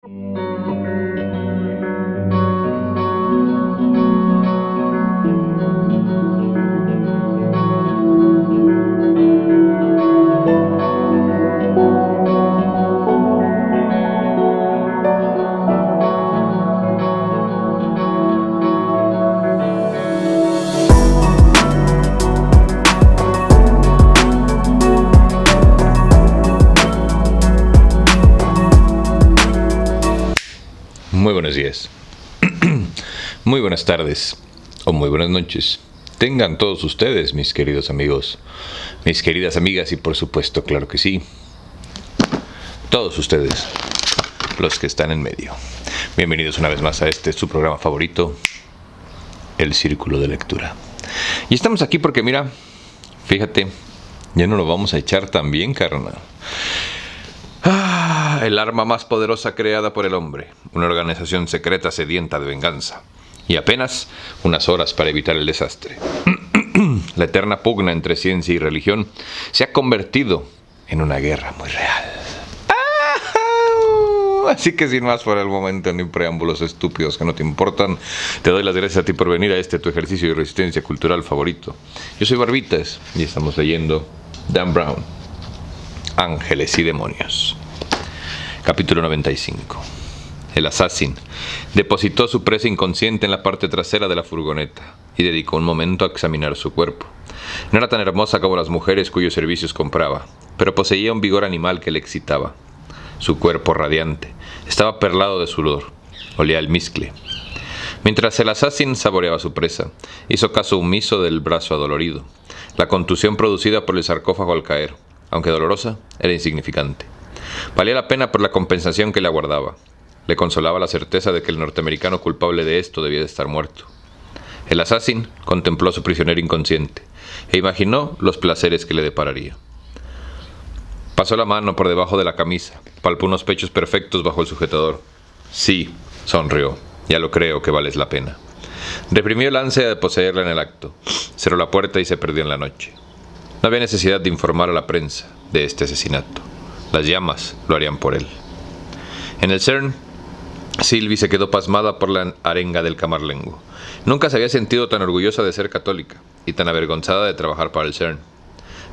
Muy buenos días, muy buenas tardes o muy buenas noches. Tengan todos ustedes, mis queridos amigos, mis queridas amigas y por supuesto, claro que sí, todos ustedes, los que están en medio. Bienvenidos una vez más a su programa favorito, El Círculo de Lectura. Y estamos aquí porque mira, fíjate, ya no lo vamos a echar tan bien, carnal. El arma más poderosa creada por el hombre, una organización secreta sedienta de venganza, y apenas unas horas para evitar el desastre. La eterna pugna entre ciencia y religión se ha convertido en una guerra muy real. Así que sin más por el momento, ni preámbulos estúpidos que no te importan, te doy las gracias a ti por venir a tu ejercicio de resistencia cultural favorito. Yo soy Barbitas y estamos leyendo Dan Brown, Ángeles y Demonios. Capítulo 95. El asesino depositó su presa inconsciente en la parte trasera de la furgoneta y dedicó un momento a examinar su cuerpo. No era tan hermosa como las mujeres cuyos servicios compraba, pero poseía un vigor animal que le excitaba. Su cuerpo radiante estaba perlado de sudor, olía a almizcle. Mientras el asesino saboreaba su presa, hizo caso omiso del brazo adolorido. La contusión producida por el sarcófago al caer, aunque dolorosa, era insignificante. Valía la pena por la compensación que le aguardaba. Le consolaba la certeza de que el norteamericano culpable de esto debía de estar muerto. El asesino contempló a su prisionero inconsciente e imaginó los placeres que le depararía. Pasó la mano por debajo de la camisa, palpó unos pechos perfectos bajo el sujetador. Sí, sonrió, ya lo creo que vales la pena. Reprimió el ansia de poseerla en el acto, cerró la puerta y se perdió en la noche. No había necesidad de informar a la prensa de este asesinato. Las llamas lo harían por él. En el CERN, Sylvie se quedó pasmada por la arenga del camarlengo. Nunca se había sentido tan orgullosa de ser católica y tan avergonzada de trabajar para el CERN.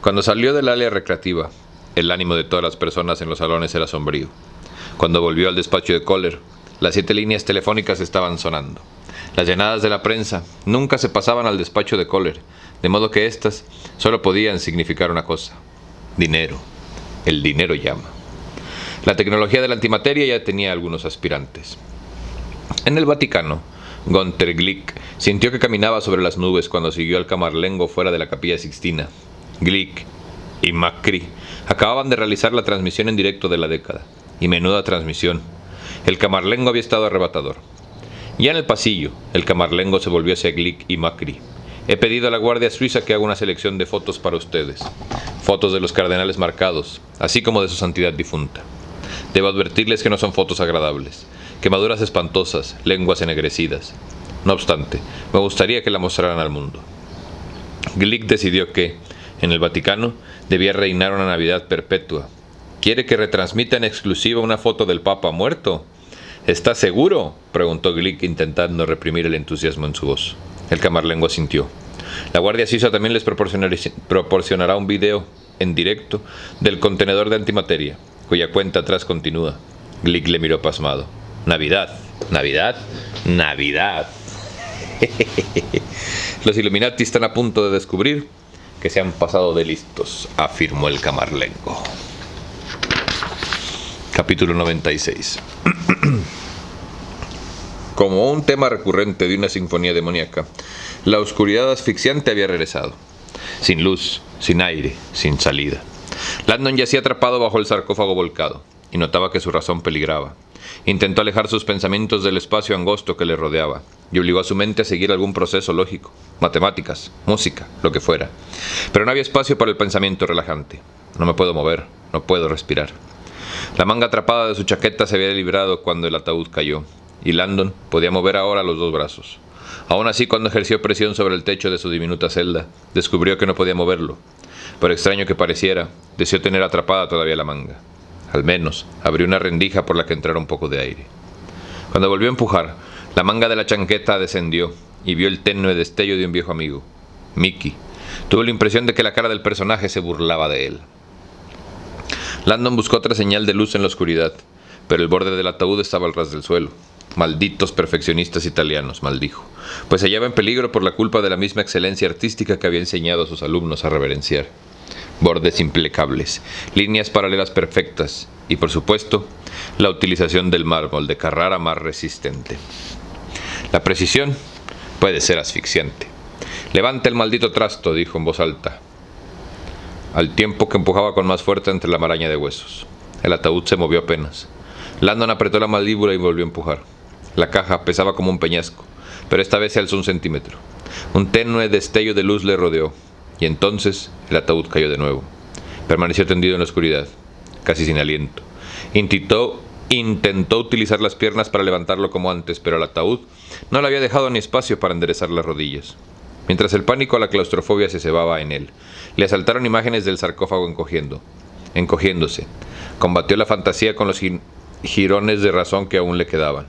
Cuando salió del área recreativa, el ánimo de todas las personas en los salones era sombrío. Cuando volvió al despacho de Kohler, las 7 líneas telefónicas estaban sonando. Las llamadas de la prensa nunca se pasaban al despacho de Kohler, de modo que éstas solo podían significar una cosa: dinero. El dinero llama. La tecnología de la antimateria ya tenía algunos aspirantes. En el Vaticano, Gunther Glick sintió que caminaba sobre las nubes cuando siguió al camarlengo fuera de la Capilla Sixtina. Glick y Macri acababan de realizar la transmisión en directo de la década. Y menuda transmisión. El camarlengo había estado arrebatador. Ya en el pasillo, el camarlengo se volvió hacia Glick y Macri. He pedido a la Guardia Suiza que haga una selección de fotos para ustedes. Fotos de los cardenales marcados, así como de su santidad difunta. Debo advertirles que no son fotos agradables. Quemaduras espantosas, lenguas ennegrecidas. No obstante, me gustaría que la mostraran al mundo. Glick decidió que, en el Vaticano, debía reinar una Navidad perpetua. ¿Quiere que retransmita en exclusiva una foto del Papa muerto? ¿Está seguro?, preguntó Glick, intentando reprimir el entusiasmo en su voz. El camarlengo asintió. La Guardia Suiza también les proporcionará un video en directo del contenedor de antimateria, cuya cuenta atrás continúa. Glick le miró pasmado. Navidad, Navidad, Navidad. Los Illuminati están a punto de descubrir que se han pasado de listos, afirmó el camarlengo. Capítulo 96. Como un tema recurrente de una sinfonía demoníaca, la oscuridad asfixiante había regresado. Sin luz, sin aire, sin salida. Landon yacía atrapado bajo el sarcófago volcado, y notaba que su razón peligraba. Intentó alejar sus pensamientos del espacio angosto que le rodeaba, y obligó a su mente a seguir algún proceso lógico, matemáticas, música, lo que fuera. Pero no había espacio para el pensamiento relajante. No me puedo mover, no puedo respirar. La manga atrapada de su chaqueta se había librado cuando el ataúd cayó, y Landon podía mover ahora los 2 brazos. Aún así, cuando ejerció presión sobre el techo de su diminuta celda, descubrió que no podía moverlo. Por extraño que pareciera, deseó tener atrapada todavía la manga. Al menos, abrió una rendija por la que entrara un poco de aire. Cuando volvió a empujar, la manga de la chaqueta descendió y vio el tenue destello de un viejo amigo, Mickey. Tuvo la impresión de que la cara del personaje se burlaba de él. Landon buscó otra señal de luz en la oscuridad, pero el borde del ataúd estaba al ras del suelo. Malditos perfeccionistas italianos, maldijo, pues se hallaba en peligro por la culpa de la misma excelencia artística que había enseñado a sus alumnos a reverenciar. Bordes impecables, líneas paralelas perfectas y, por supuesto, la utilización del mármol de Carrara más resistente. La precisión puede ser asfixiante. «Levanta el maldito trasto», dijo en voz alta, al tiempo que empujaba con más fuerza entre la maraña de huesos. El ataúd se movió apenas. Landon apretó la mandíbula y volvió a empujar. La caja pesaba como un peñasco, pero esta vez se alzó 1 centímetro. Un tenue destello de luz le rodeó, y entonces el ataúd cayó de nuevo. Permaneció tendido en la oscuridad, casi sin aliento. Intentó utilizar las piernas para levantarlo como antes, pero el ataúd no le había dejado ni espacio para enderezar las rodillas. Mientras el pánico a la claustrofobia se cebaba en él, le asaltaron imágenes del sarcófago encogiéndose. Combatió la fantasía con los jirones de razón que aún le quedaban.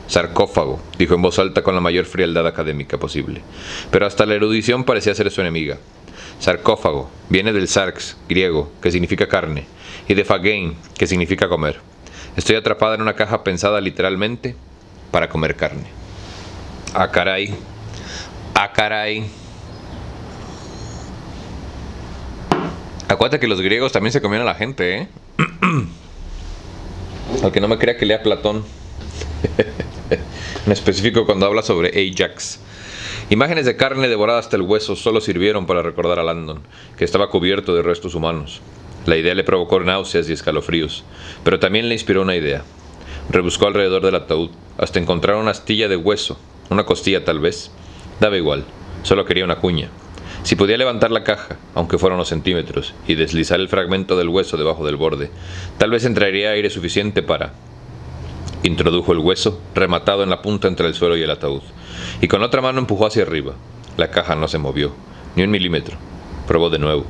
«Sarcófago», dijo en voz alta con la mayor frialdad académica posible, pero hasta la erudición parecía ser su enemiga. Sarcófago viene del sarx, griego, que significa carne, y de phagein, que significa comer. Estoy atrapada en una caja pensada literalmente para comer carne. ¡Ah, caray! ¡Ah, caray! Acuérdate que los griegos también se comían a la gente, ¿eh? Al que no me crea, que lea Platón. En específico cuando habla sobre Ajax. Imágenes de carne devorada hasta el hueso solo sirvieron para recordar a Landon, que estaba cubierto de restos humanos. La idea le provocó náuseas y escalofríos, pero también le inspiró una idea. Rebuscó alrededor del ataúd, hasta encontrar una astilla de hueso, una costilla tal vez. Daba igual, solo quería una cuña. Si podía levantar la caja, aunque fuera unos centímetros, y deslizar el fragmento del hueso debajo del borde, tal vez entraría aire suficiente para... Introdujo el hueso, rematado en la punta entre el suelo y el ataúd, y con la otra mano empujó hacia arriba. La caja no se movió, ni 1 milímetro. Probó de nuevo.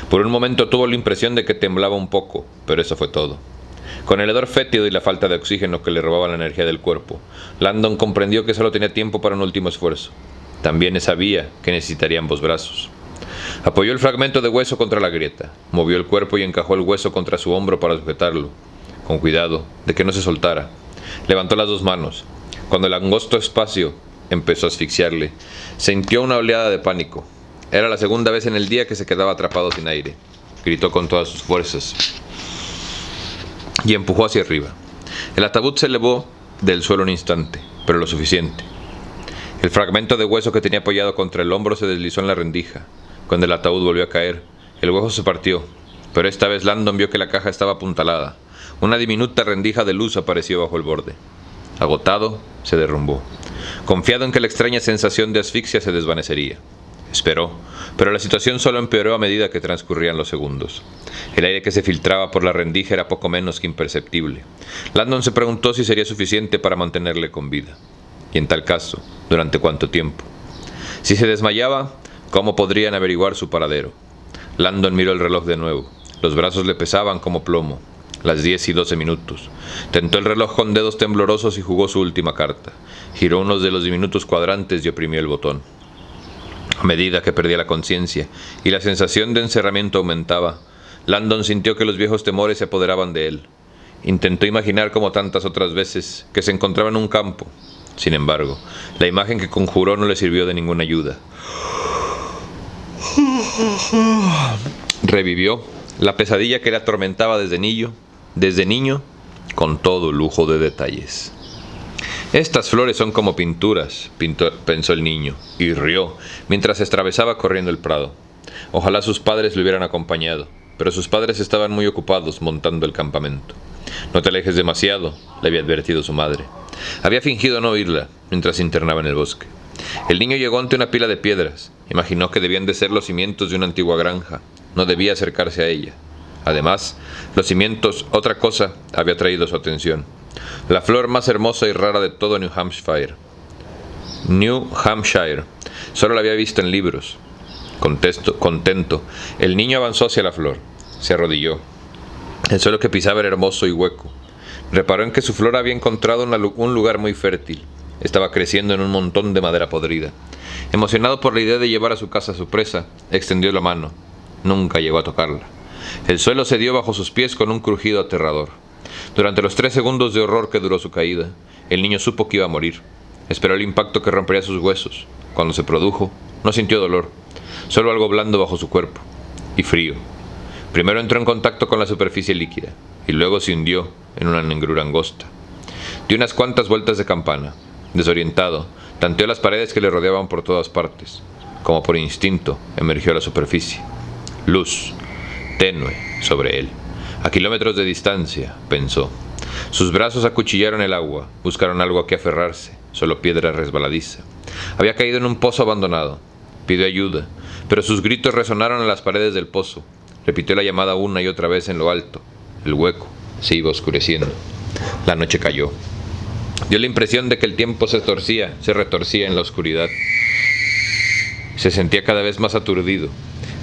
Por un momento tuvo la impresión de que temblaba un poco, pero eso fue todo. Con el hedor fétido y la falta de oxígeno que le robaba la energía del cuerpo, Landon comprendió que solo tenía tiempo para un último esfuerzo. También sabía que necesitaría ambos brazos. Apoyó el fragmento de hueso contra la grieta, movió el cuerpo y encajó el hueso contra su hombro para sujetarlo, con cuidado de que no se soltara. Levantó las 2 manos. Cuando el angosto espacio empezó a asfixiarle, sintió una oleada de pánico. Era la segunda vez en el día que se quedaba atrapado sin aire. Gritó con todas sus fuerzas y empujó hacia arriba. El ataúd se elevó del suelo un instante, pero lo suficiente. El fragmento de hueso que tenía apoyado contra el hombro se deslizó en la rendija. Cuando el ataúd volvió a caer, el hueso se partió, pero esta vez Landon vio que la caja estaba apuntalada. Una diminuta rendija de luz apareció bajo el borde. Agotado, se derrumbó, confiado en que la extraña sensación de asfixia se desvanecería. Esperó, pero la situación solo empeoró a medida que transcurrían los segundos. El aire que se filtraba por la rendija era poco menos que imperceptible. Landon se preguntó si sería suficiente para mantenerle con vida. Y en tal caso, ¿durante cuánto tiempo? Si se desmayaba, ¿cómo podrían averiguar su paradero? Landon miró el reloj de nuevo. Los brazos le pesaban como plomo. Las 10:12 minutos. Tentó el reloj con dedos temblorosos y jugó su última carta. Giró uno de los diminutos cuadrantes y oprimió el botón. A medida que perdía la conciencia y la sensación de encerramiento aumentaba, Landon sintió que los viejos temores se apoderaban de él. Intentó imaginar, como tantas otras veces, que se encontraba en un campo. Sin embargo, la imagen que conjuró no le sirvió de ninguna ayuda. Revivió la pesadilla que le atormentaba desde niño, con todo lujo de detalles. «Estas flores son como pinturas», pensó el niño, y rió mientras se atravesaba corriendo el prado. Ojalá sus padres le hubieran acompañado, pero sus padres estaban muy ocupados montando el campamento. «No te alejes demasiado», le había advertido su madre. Había fingido no oírla mientras se internaba en el bosque. El niño llegó ante una pila de piedras. Imaginó que debían de ser los cimientos de una antigua granja. No debía acercarse a ella. Además, los cimientos, otra cosa, había atraído su atención. La flor más hermosa y rara de todo New Hampshire. Solo la había visto en libros. Contento, el niño avanzó hacia la flor. Se arrodilló. El suelo que pisaba era hermoso y hueco. Reparó en que su flor había encontrado un lugar muy fértil. Estaba creciendo en un montón de madera podrida. Emocionado por la idea de llevar a su casa a su presa, extendió la mano. Nunca llegó a tocarla. El suelo cedió bajo sus pies con un crujido aterrador. Durante los 3 segundos de horror que duró su caída, el niño supo que iba a morir. Esperó el impacto que rompería sus huesos. Cuando se produjo, no sintió dolor, solo algo blando bajo su cuerpo, y frío. Primero entró en contacto con la superficie líquida, y luego se hundió en una negrura angosta. Dio unas cuantas vueltas de campana. Desorientado, tanteó las paredes que le rodeaban por todas partes. Como por instinto, emergió a la superficie. Luz, tenue, sobre él. A kilómetros de distancia, pensó. Sus brazos acuchillaron el agua, buscaron algo a que aferrarse, solo piedra resbaladiza. Había caído en un pozo abandonado. Pidió ayuda, pero sus gritos resonaron en las paredes del pozo. Repitió la llamada una y otra vez en lo alto. El hueco se iba oscureciendo. La noche cayó. Dio la impresión de que el tiempo se retorcía en la oscuridad. Se sentía cada vez más aturdido,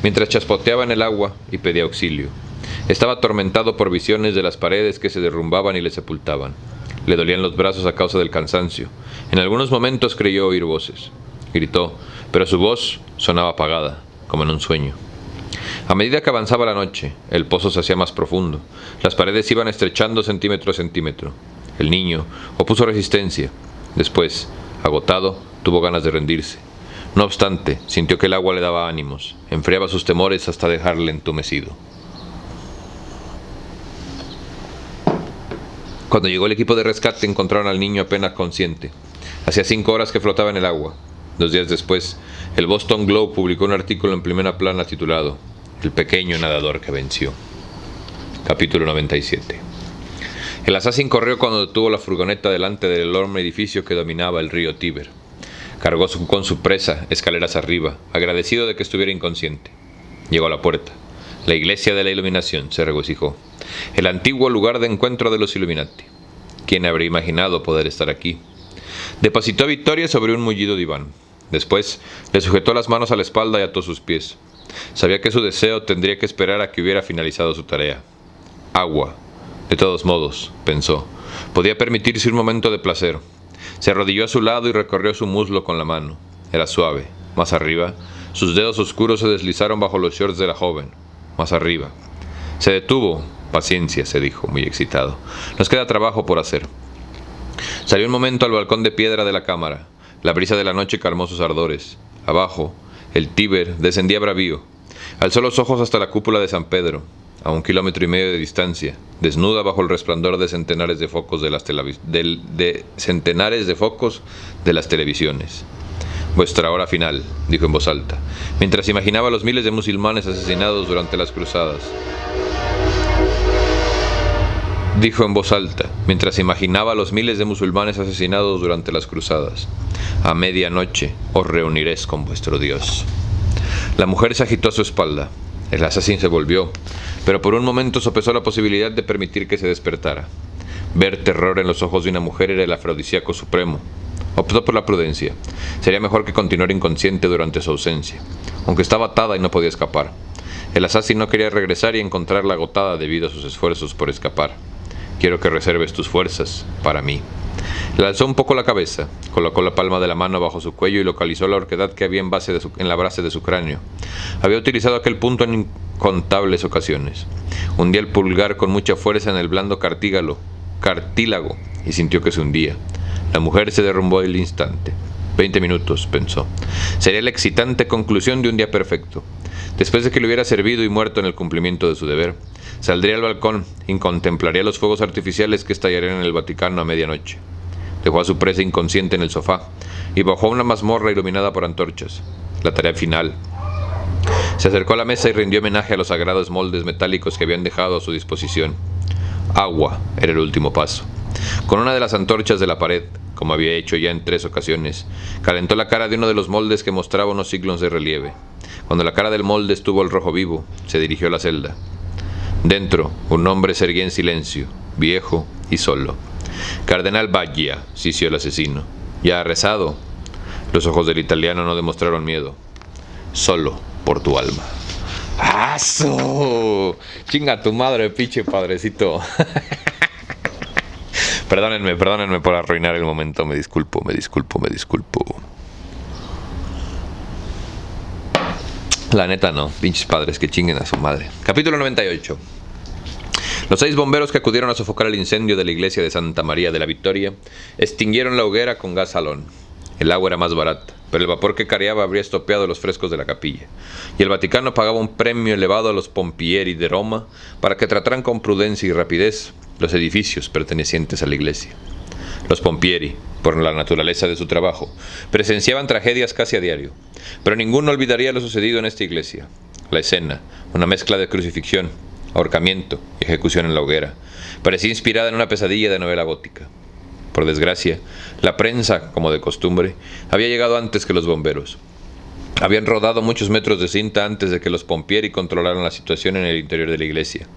mientras chaspoteaba en el agua y pedía auxilio. Estaba atormentado por visiones de las paredes que se derrumbaban y le sepultaban. Le dolían los brazos a causa del cansancio. En algunos momentos creyó oír voces. Gritó, pero su voz sonaba apagada, como en un sueño. A medida que avanzaba la noche, el pozo se hacía más profundo. Las paredes iban estrechando centímetro a centímetro. El niño opuso resistencia. Después, agotado, tuvo ganas de rendirse. No obstante, sintió que el agua le daba ánimos, enfriaba sus temores hasta dejarle entumecido. Cuando llegó el equipo de rescate, encontraron al niño apenas consciente. Hacía 5 horas que flotaba en el agua. 2 días después, el Boston Globe publicó un artículo en primera plana titulado El pequeño nadador que venció. Capítulo 97. El asesino corrió cuando detuvo la furgoneta delante del enorme edificio que dominaba el río Tíber. Cargó con su presa escaleras arriba, agradecido de que estuviera inconsciente. Llegó a la puerta. La iglesia de la iluminación, se regocijó. El antiguo lugar de encuentro de los Illuminati. ¿Quién habría imaginado poder estar aquí? Depositó a Victoria sobre un mullido diván. Después, le sujetó las manos a la espalda y ató sus pies. Sabía que su deseo tendría que esperar a que hubiera finalizado su tarea. Agua. De todos modos, pensó, podía permitirse un momento de placer. Se arrodilló a su lado y recorrió su muslo con la mano. Era suave. Más arriba, sus dedos oscuros se deslizaron bajo los shorts de la joven. Más arriba. Se detuvo. Paciencia, se dijo, muy excitado. Nos queda trabajo por hacer. Salió un momento al balcón de piedra de la cámara. La brisa de la noche calmó sus ardores. Abajo, el Tíber descendía bravío. Alzó los ojos hasta la cúpula de San Pedro, a 1,5 kilómetros de distancia, desnuda bajo el resplandor de centenares de focos de las televisiones. Vuestra hora final, dijo en voz alta, mientras imaginaba los miles de musulmanes asesinados durante las cruzadas. A medianoche os reuniréis con vuestro Dios. La mujer se agitó a su espalda. El asesino se volvió, pero por un momento sopesó la posibilidad de permitir que se despertara. Ver terror en los ojos de una mujer era el afrodisíaco supremo. Optó por la prudencia. Sería mejor que continuara inconsciente durante su ausencia, aunque estaba atada y no podía escapar. El asesino no quería regresar y encontrarla agotada debido a sus esfuerzos por escapar. Quiero que reserves tus fuerzas para mí. Le alzó un poco la cabeza, colocó la palma de la mano bajo su cuello y localizó la horquedad que había en la base de su cráneo. Había utilizado aquel punto en incontables ocasiones. Hundía el pulgar con mucha fuerza en el blando cartílago y sintió que se hundía. La mujer se derrumbó al instante. 20 minutos, pensó. Sería la excitante conclusión de un día perfecto. Después de que le hubiera servido y muerto en el cumplimiento de su deber, saldría al balcón y contemplaría los fuegos artificiales que estallarían en el Vaticano a medianoche. Dejó a su presa inconsciente en el sofá y bajó a una mazmorra iluminada por antorchas. La tarea final. Se acercó a la mesa y rindió homenaje a los sagrados moldes metálicos que habían dejado a su disposición. Agua era el último paso. Con una de las antorchas de la pared, como había hecho ya en 3 ocasiones, calentó la cara de uno de los moldes que mostraba unos signos de relieve. Cuando la cara del molde estuvo al rojo vivo, se dirigió a la celda. Dentro, un hombre se erguía en silencio, viejo y solo. Cardenal Baggia, sisió el asesino. ¿Ya ha rezado? Los ojos del italiano no demostraron miedo. Solo por tu alma. ¡Aso! Chinga tu madre, pinche padrecito. Perdónenme por arruinar el momento. Me disculpo. La neta no, pinches padres que chinguen a su madre. Capítulo 98. Los 6 bomberos que acudieron a sofocar el incendio de la iglesia de Santa María de la Victoria extinguieron la hoguera con gas salón. El agua era más barata, pero el vapor que careaba habría estropeado los frescos de la capilla, y el Vaticano pagaba un premio elevado a los pompieri de Roma para que trataran con prudencia y rapidez los edificios pertenecientes a la iglesia. Los pompieri, por la naturaleza de su trabajo, presenciaban tragedias casi a diario, pero ninguno olvidaría lo sucedido en esta iglesia. La escena, una mezcla de crucifixión, ahorcamiento y ejecución en la hoguera, parecía inspirada en una pesadilla de novela gótica. Por desgracia, la prensa, como de costumbre, había llegado antes que los bomberos. Habían rodado muchos metros de cinta antes de que los pompieri controlaran la situación en el interior de la iglesia.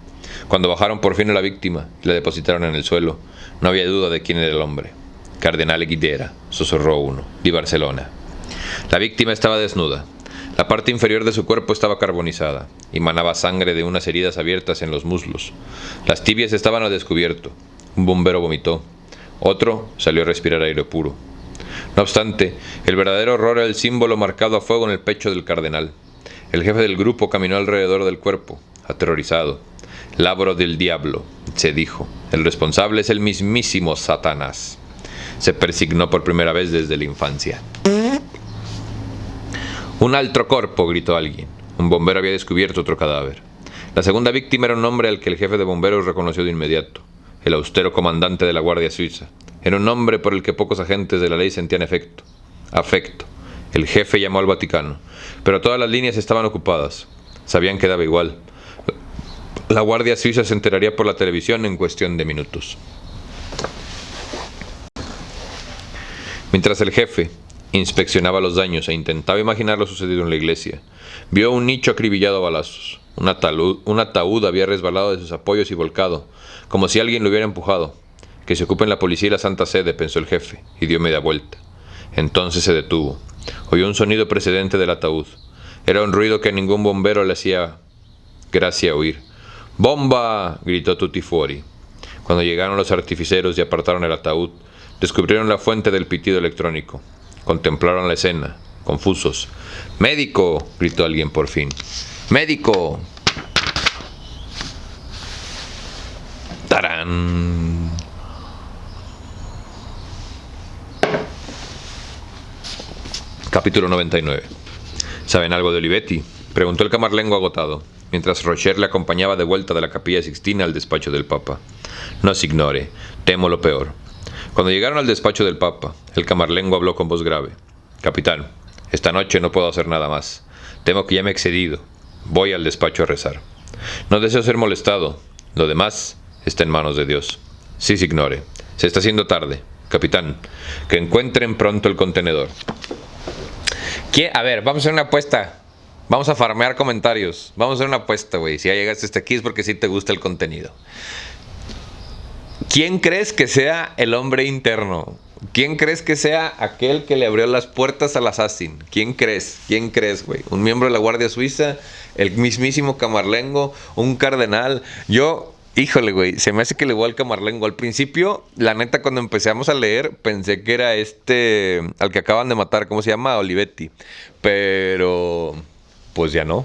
Cuando bajaron por fin a la víctima y la depositaron en el suelo, no había duda de quién era el hombre. Cardenal Guidera, susurró uno, de Barcelona. La víctima estaba desnuda. La parte inferior de su cuerpo estaba carbonizada y manaba sangre de unas heridas abiertas en los muslos. Las tibias estaban al descubierto. Un bombero vomitó. Otro salió a respirar aire puro. No obstante, el verdadero horror era el símbolo marcado a fuego en el pecho del cardenal. El jefe del grupo caminó alrededor del cuerpo, aterrorizado. Labro del diablo, se dijo. El responsable es el mismísimo Satanás. Se persignó por primera vez desde la infancia. Un altro corpo, gritó alguien. Un bombero había descubierto otro cadáver. La segunda víctima era un hombre al que el jefe de bomberos reconoció de inmediato. El austero comandante de la Guardia Suiza. Era un nombre por el que pocos agentes de la ley sentían afecto. El jefe llamó al Vaticano, pero todas las líneas estaban ocupadas. Sabían que daba igual. La Guardia Suiza se enteraría por la televisión en cuestión de minutos. Mientras el jefe inspeccionaba los daños e intentaba imaginar lo sucedido en la iglesia, vio un nicho acribillado a balazos. Un ataúd había resbalado de sus apoyos y volcado, como si alguien lo hubiera empujado. Que se ocupen la policía y la Santa Sede, pensó el jefe, y dio media vuelta. Entonces se detuvo. Oyó un sonido precedente del ataúd. Era un ruido que a ningún bombero le hacía gracia oír. ¡Bomba!, gritó Tutti Fuori. Cuando llegaron los artificeros y apartaron el ataúd, descubrieron la fuente del pitido electrónico. Contemplaron la escena, confusos. ¡Médico!, gritó alguien por fin. ¡Médico! ¡Tarán! Capítulo 99. ¿Saben algo de Olivetti?, preguntó el camarlengo agotado, mientras Rocher le acompañaba de vuelta de la Capilla Sixtina al despacho del Papa. No se ignore, temo lo peor. Cuando llegaron al despacho del Papa, el camarlengo habló con voz grave. Capitán, esta noche no puedo hacer nada más. Temo que ya me he excedido. Voy al despacho a rezar. No deseo ser molestado. Lo demás está en manos de Dios. Sí, signore. Se está haciendo tarde. Capitán, que encuentren pronto el contenedor. A ver, vamos a hacer una apuesta. Vamos a farmear comentarios. Vamos a hacer una apuesta, güey. Si ya llegaste hasta aquí es porque sí te gusta el contenido. ¿Quién crees que sea el hombre interno? ¿Quién crees que sea aquel que le abrió las puertas al Assassin? ¿Quién crees? ¿Quién crees, güey? ¿Un miembro de la Guardia Suiza? ¿El mismísimo Camarlengo? ¿Un cardenal? Yo, híjole, güey, se me hace que le voy al Camarlengo. Al principio, la neta, cuando empezamos a leer, pensé que era al que acaban de matar, ¿cómo se llama? Olivetti. Pero, pues ya no.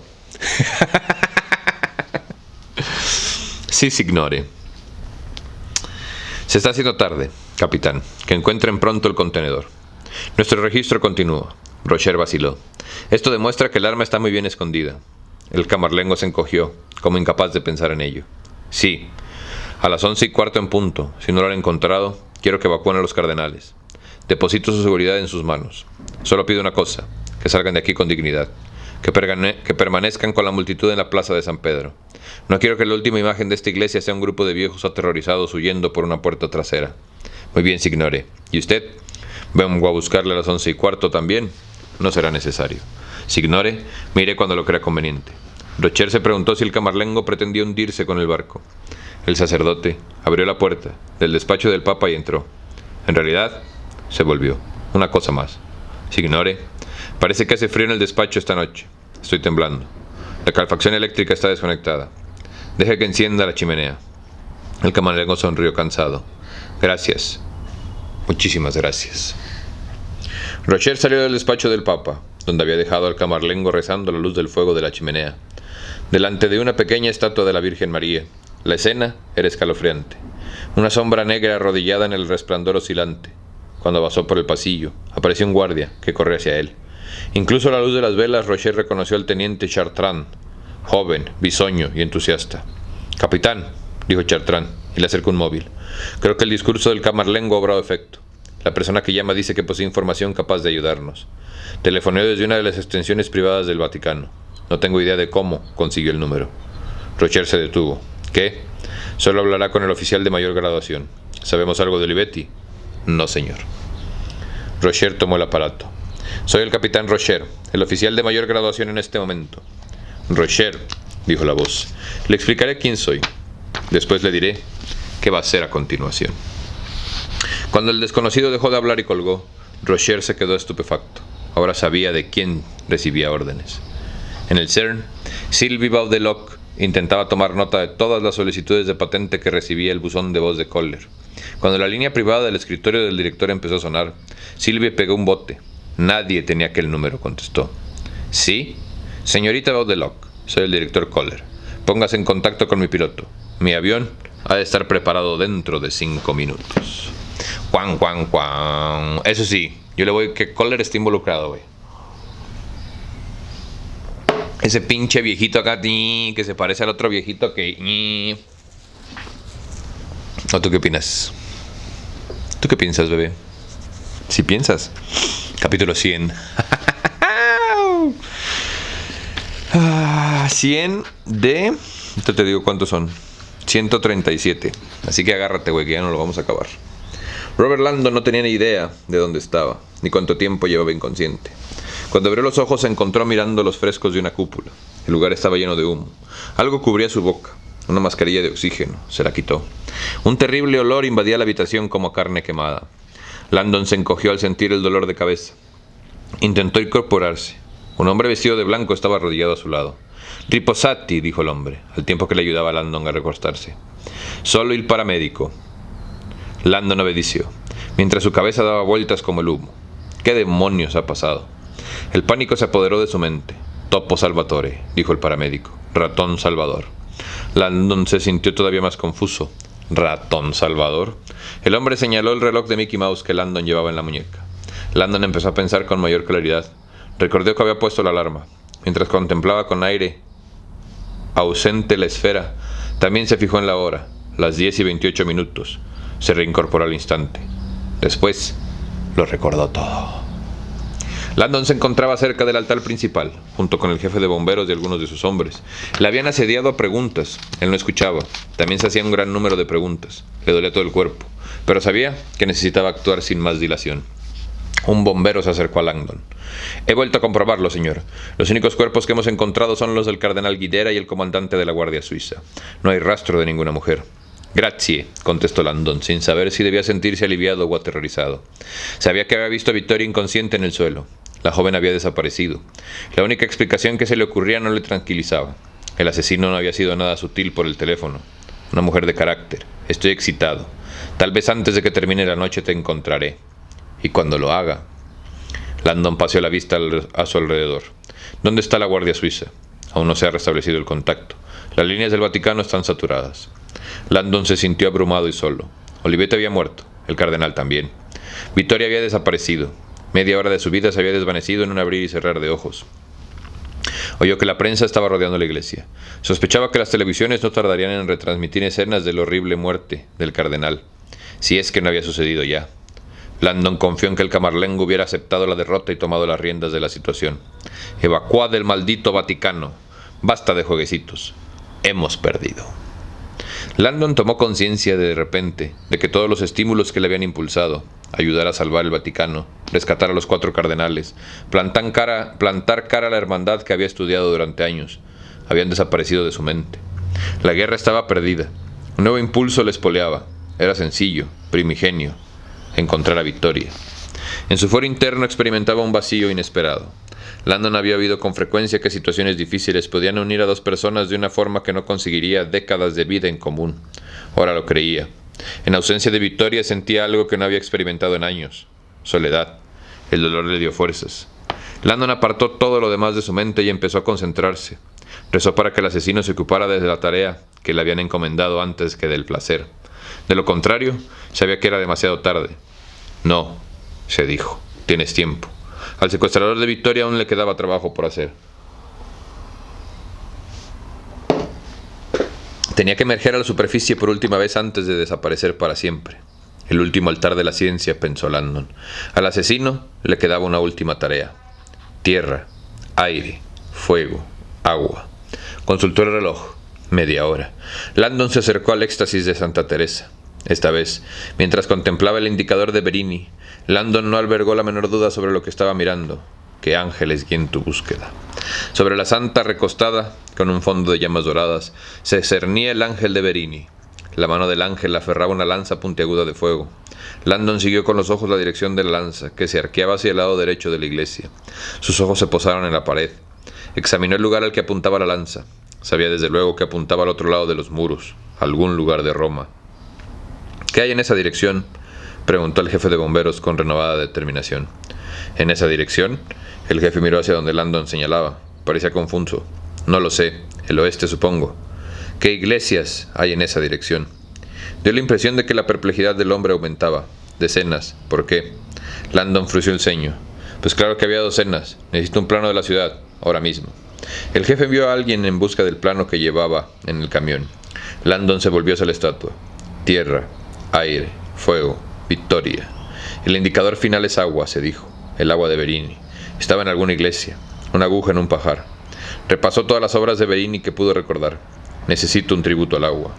Sí, signore. Se está haciendo tarde, capitán. Que encuentren pronto el contenedor. Nuestro registro continúa. Rocher vaciló. Esto demuestra que el arma está muy bien escondida. El camarlengo se encogió, como incapaz de pensar en ello. Sí, a las 11:15 en punto. Si no lo han encontrado, quiero que evacúen a los cardenales. Deposito su seguridad en sus manos. Solo pido una cosa, que salgan de aquí con dignidad. Que permanezcan con la multitud en la plaza de San Pedro. No quiero que la última imagen de esta iglesia sea un grupo de viejos aterrorizados huyendo por una puerta trasera. Muy bien, signore. ¿Y usted? ¿Vengo a buscarle a las 11:15 también? No será necesario. Signore, me iré cuando lo crea conveniente. Rocher se preguntó si el camarlengo pretendía hundirse con el barco. El sacerdote abrió la puerta del despacho del Papa y entró. En realidad, se volvió. Una cosa más. Signore, parece que hace frío en el despacho esta noche. Estoy temblando. La calefacción eléctrica está desconectada. Deje que encienda la chimenea. El camarlengo sonrió cansado. Gracias. Muchísimas gracias. Rocher salió del despacho del Papa, donde había dejado al camarlengo rezando a la luz del fuego de la chimenea, delante de una pequeña estatua de la Virgen María. La escena era escalofriante. Una sombra negra arrodillada en el resplandor oscilante. Cuando pasó por el pasillo, apareció un guardia que corrió hacia él. Incluso a la luz de las velas, Rocher reconoció al teniente Chartrand, joven, bisoño y entusiasta. «Capitán», dijo Chartrand, y le acercó un móvil. «Creo que el discurso del camarlengo ha obrado efecto. La persona que llama dice que posee información capaz de ayudarnos. Telefoneó desde una de las extensiones privadas del Vaticano. No tengo idea de cómo consiguió el número». Rocher se detuvo. «¿Qué? Solo hablará con el oficial de mayor graduación. ¿Sabemos algo de Olivetti?» «No, señor». Rocher tomó el aparato. «Soy el capitán Rocher, el oficial de mayor graduación en este momento». «Rocher», dijo la voz, «le explicaré quién soy. Después le diré qué va a hacer a continuación». Cuando el desconocido dejó de hablar y colgó, Rocher se quedó estupefacto. Ahora sabía de quién recibía órdenes. En el CERN, Sylvie Baudeloc intentaba tomar nota de todas las solicitudes de patente que recibía el buzón de voz de Kohler. Cuando la línea privada del escritorio del director empezó a sonar, Sylvie pegó un bote. Nadie tenía aquel número, contestó. «Sí, señorita Baudeloc, soy el director Kohler. Póngase en contacto con mi piloto. Mi avión ha de estar preparado dentro de 5 minutos». ¡Cuan, cuan, cuan! Eso sí, yo le voy que Kohler esté involucrado, güey. Ese pinche viejito acá, que se parece al otro viejito que... ¿O tú qué opinas? ¿Tú qué piensas, bebé? Si piensas. Capítulo 100. 100 de... Entonces te digo cuántos son. 137. Así que agárrate, güey, que ya no lo vamos a acabar. Robert Landon no tenía ni idea de dónde estaba, ni cuánto tiempo llevaba inconsciente. Cuando abrió los ojos se encontró mirando los frescos de una cúpula. El lugar estaba lleno de humo. Algo cubría su boca. Una mascarilla de oxígeno. Se la quitó. Un terrible olor invadía la habitación como carne quemada. Landon se encogió al sentir el dolor de cabeza. Intentó incorporarse. Un hombre vestido de blanco estaba arrodillado a su lado. «Riposati», dijo el hombre, al tiempo que le ayudaba a Landon a recostarse. «Solo il paramédico». Landon obedeció, mientras su cabeza daba vueltas como el humo. ¿Qué demonios ha pasado? El pánico se apoderó de su mente. «Topo Salvatore», dijo el paramédico. «Ratón Salvador». Landon se sintió todavía más confuso. «¿Ratón Salvador?» El hombre señaló el reloj de Mickey Mouse que Landon llevaba en la muñeca. Landon empezó a pensar con mayor claridad. Recordó que había puesto la alarma. Mientras contemplaba con aire ausente la esfera, también se fijó en la hora, las 10:28. Se reincorporó al instante. Después, lo recordó todo. Landon se encontraba cerca del altar principal, junto con el jefe de bomberos y algunos de sus hombres. Le habían asediado a preguntas. Él no escuchaba. También se hacía un gran número de preguntas. Le dolía todo el cuerpo, pero sabía que necesitaba actuar sin más dilación. Un bombero se acercó a Landon. «He vuelto a comprobarlo, señor. Los únicos cuerpos que hemos encontrado son los del cardenal Guidera y el comandante de la Guardia Suiza. No hay rastro de ninguna mujer». «Grazie», contestó Landon, sin saber si debía sentirse aliviado o aterrorizado. Sabía que había visto a Victoria inconsciente en el suelo. La joven había desaparecido. La única explicación que se le ocurría no le tranquilizaba. El asesino no había sido nada sutil por el teléfono. Una mujer de carácter. «Estoy excitado. Tal vez antes de que termine la noche te encontraré. Y cuando lo haga...» Landon paseó la vista a su alrededor. ¿Dónde está la Guardia Suiza? Aún no se ha restablecido el contacto. Las líneas del Vaticano están saturadas. Landon se sintió abrumado y solo. Olivetti había muerto, el cardenal también. Victoria había desaparecido. Media hora de su vida se había desvanecido en un abrir y cerrar de ojos. Oyó que la prensa estaba rodeando la iglesia. Sospechaba que las televisiones no tardarían en retransmitir escenas de la horrible muerte del cardenal, si es que no había sucedido ya. Landon confió en que el camarlengo hubiera aceptado la derrota y tomado las riendas de la situación. «Evacuad el maldito Vaticano. Basta de jueguecitos. Hemos perdido». Landon tomó conciencia de repente de que todos los estímulos que le habían impulsado, ayudar a salvar el Vaticano, rescatar a los 4 cardenales, plantar cara a la hermandad que había estudiado durante años, habían desaparecido de su mente. La guerra estaba perdida. Un nuevo impulso le espoleaba. Era sencillo, primigenio, encontrar a Victoria. En su foro interno experimentaba un vacío inesperado. Landon había oído con frecuencia que situaciones difíciles podían unir a dos personas de una forma que no conseguiría décadas de vida en común. Ahora lo creía. En ausencia de Victoria sentía algo que no había experimentado en años: soledad. El dolor le dio fuerzas. Landon apartó todo lo demás de su mente y empezó a concentrarse. Rezó para que el asesino se ocupara de la tarea que le habían encomendado antes que del placer. De lo contrario, sabía que era demasiado tarde. No, se dijo, tienes tiempo. Al secuestrador de Victoria aún le quedaba trabajo por hacer. Tenía que emerger a la superficie por última vez antes de desaparecer para siempre. El último altar de la ciencia, pensó Landon. Al asesino le quedaba una última tarea: tierra, aire, fuego, agua. Consultó el reloj. Media hora. Landon se acercó al éxtasis de Santa Teresa. Esta vez, mientras contemplaba el indicador de Verini, Landon no albergó la menor duda sobre lo que estaba mirando. ¡Qué ángeles guíen tu búsqueda! Sobre la santa recostada, con un fondo de llamas doradas, se cernía el ángel de Verini. La mano del ángel aferraba una lanza puntiaguda de fuego. Landon siguió con los ojos la dirección de la lanza, que se arqueaba hacia el lado derecho de la iglesia. Sus ojos se posaron en la pared. Examinó el lugar al que apuntaba la lanza. Sabía desde luego que apuntaba al otro lado de los muros, a algún lugar de Roma. ¿Qué hay en esa dirección?, preguntó el jefe de bomberos con renovada determinación. ¿En esa dirección? El jefe miró hacia donde Landon señalaba. Parecía confuso. No lo sé. El oeste, supongo. ¿Qué iglesias hay en esa dirección? Dio la impresión de que la perplejidad del hombre aumentaba. Decenas. ¿Por qué? Landon frunció el ceño. Pues claro que había docenas. Necesito un plano de la ciudad, ahora mismo. El jefe envió a alguien en busca del plano que llevaba en el camión. Landon se volvió hacia la estatua. Tierra, aire, fuego, Victoria. El indicador final es agua, se dijo. El agua de Verini. Estaba en alguna iglesia. Una aguja en un pajar. Repasó todas las obras de Verini que pudo recordar. Necesito un tributo al agua.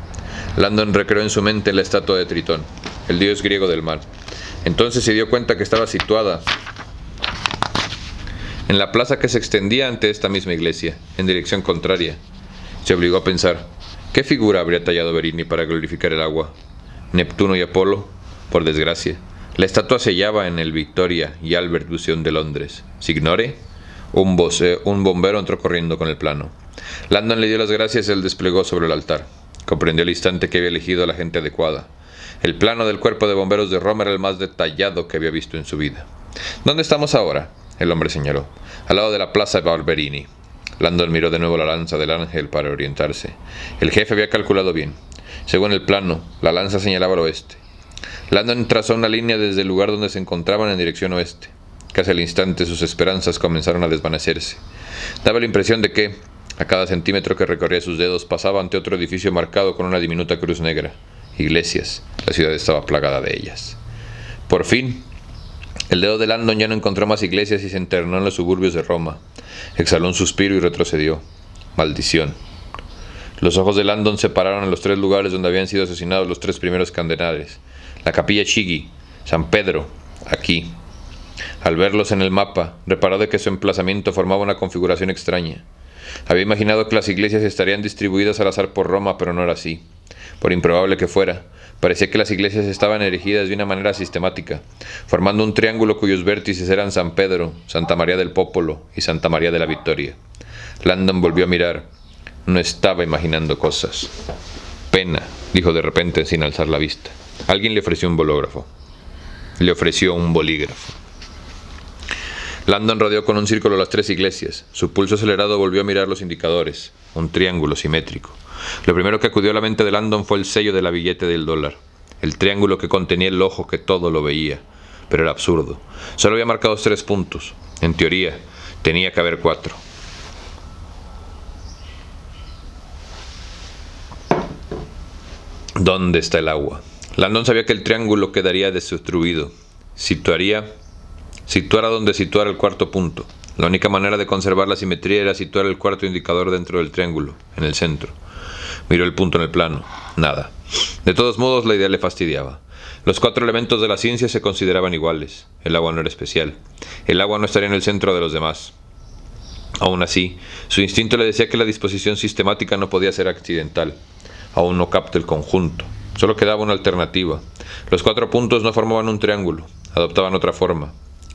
Landon recreó en su mente la estatua de Tritón, el dios griego del mar. Entonces se dio cuenta que estaba situada en la plaza que se extendía ante esta misma iglesia, en dirección contraria. Se obligó a pensar: ¿qué figura habría tallado Verini para glorificar el agua? ¿Neptuno y Apolo? Por desgracia, la estatua se hallaba en el Victoria y Albert Museum de Londres. ¿Signore? Un bombero entró corriendo con el plano. Landon le dio las gracias y él desplegó sobre el altar. Comprendió al instante que había elegido a la gente adecuada. El plano del cuerpo de bomberos de Roma era el más detallado que había visto en su vida. ¿Dónde estamos ahora?, el hombre señaló. Al lado de la plaza Barberini. Landon miró de nuevo la lanza del ángel para orientarse. El jefe había calculado bien. Según el plano, la lanza señalaba al oeste. Landon trazó una línea desde el lugar donde se encontraban en dirección oeste. Casi al instante sus esperanzas comenzaron a desvanecerse. Daba la impresión de que, a cada centímetro que recorría sus dedos, pasaba ante otro edificio marcado con una diminuta cruz negra. Iglesias. La ciudad estaba plagada de ellas. Por fin, el dedo de Landon ya no encontró más iglesias y se internó en los suburbios de Roma. Exhaló un suspiro y retrocedió. Maldición. Los ojos de Landon se pararon en los 3 lugares donde habían sido asesinados los 3 primeros cardenales. La capilla Chigi, San Pedro, aquí. Al verlos en el mapa, reparó de que su emplazamiento formaba una configuración extraña. Había imaginado que las iglesias estarían distribuidas al azar por Roma, pero no era así. Por improbable que fuera, parecía que las iglesias estaban erigidas de una manera sistemática, formando un triángulo cuyos vértices eran San Pedro, Santa María del Popolo y Santa María de la Victoria. Landon volvió a mirar. No estaba imaginando cosas. Pena, dijo de repente sin alzar la vista. Alguien le ofreció un bolígrafo. Landon rodeó con un círculo las 3 iglesias. Su pulso acelerado volvió a mirar los indicadores. Un triángulo simétrico. Lo primero que acudió a la mente de Landon fue el sello de la billete del dólar. El triángulo que contenía el ojo que todo lo veía. Pero era absurdo. Solo había marcado 3 puntos. En teoría, tenía que haber 4. ¿Dónde está el agua? Landon sabía que el triángulo quedaría desobstruido. Situara donde situar el 4º punto. La única manera de conservar la simetría era situar el 4º indicador dentro del triángulo, en el centro. Miró el punto en el plano. Nada. De todos modos, la idea le fastidiaba. Los 4 elementos de la ciencia se consideraban iguales. El agua no era especial. El agua no estaría en el centro de los demás. Aún así, su instinto le decía que la disposición sistemática no podía ser accidental. Aún no captó el conjunto. Solo quedaba una alternativa. Los 4 puntos no formaban un triángulo. Adoptaban otra forma.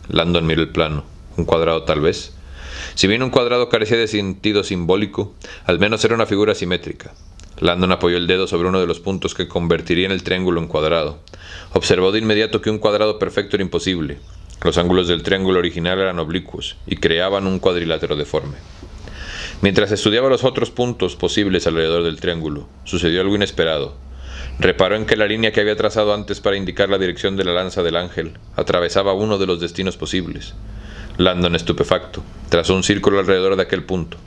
Landon miró el plano. ¿Un cuadrado tal vez? Si bien un cuadrado carecía de sentido simbólico, al menos era una figura simétrica. Landon apoyó el dedo sobre uno de los puntos que convertirían el triángulo en cuadrado. Observó de inmediato que un cuadrado perfecto era imposible. Los ángulos del triángulo original eran oblicuos y creaban un cuadrilátero deforme. Mientras estudiaba los otros puntos posibles alrededor del triángulo, sucedió algo inesperado. Reparó en que la línea que había trazado antes para indicar la dirección de la lanza del ángel atravesaba uno de los destinos posibles. Landon, estupefacto, trazó un círculo alrededor de aquel punto.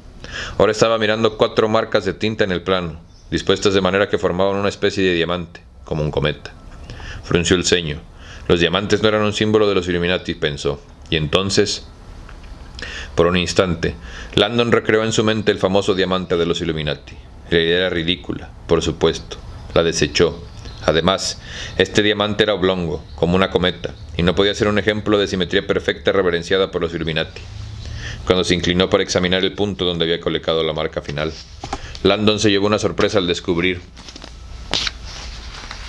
Ahora estaba mirando 4 marcas de tinta en el plano, dispuestas de manera que formaban una especie de diamante, como un cometa. Frunció el ceño. Los diamantes no eran un símbolo de los Illuminati, pensó. Y entonces, por un instante, Landon recreó en su mente el famoso diamante de los Illuminati. La idea era ridícula, por supuesto. La desechó. Además, este diamante era oblongo, como una cometa, y no podía ser un ejemplo de simetría perfecta reverenciada por los Illuminati. Cuando se inclinó para examinar el punto donde había colocado la marca final, Landon se llevó una sorpresa al descubrir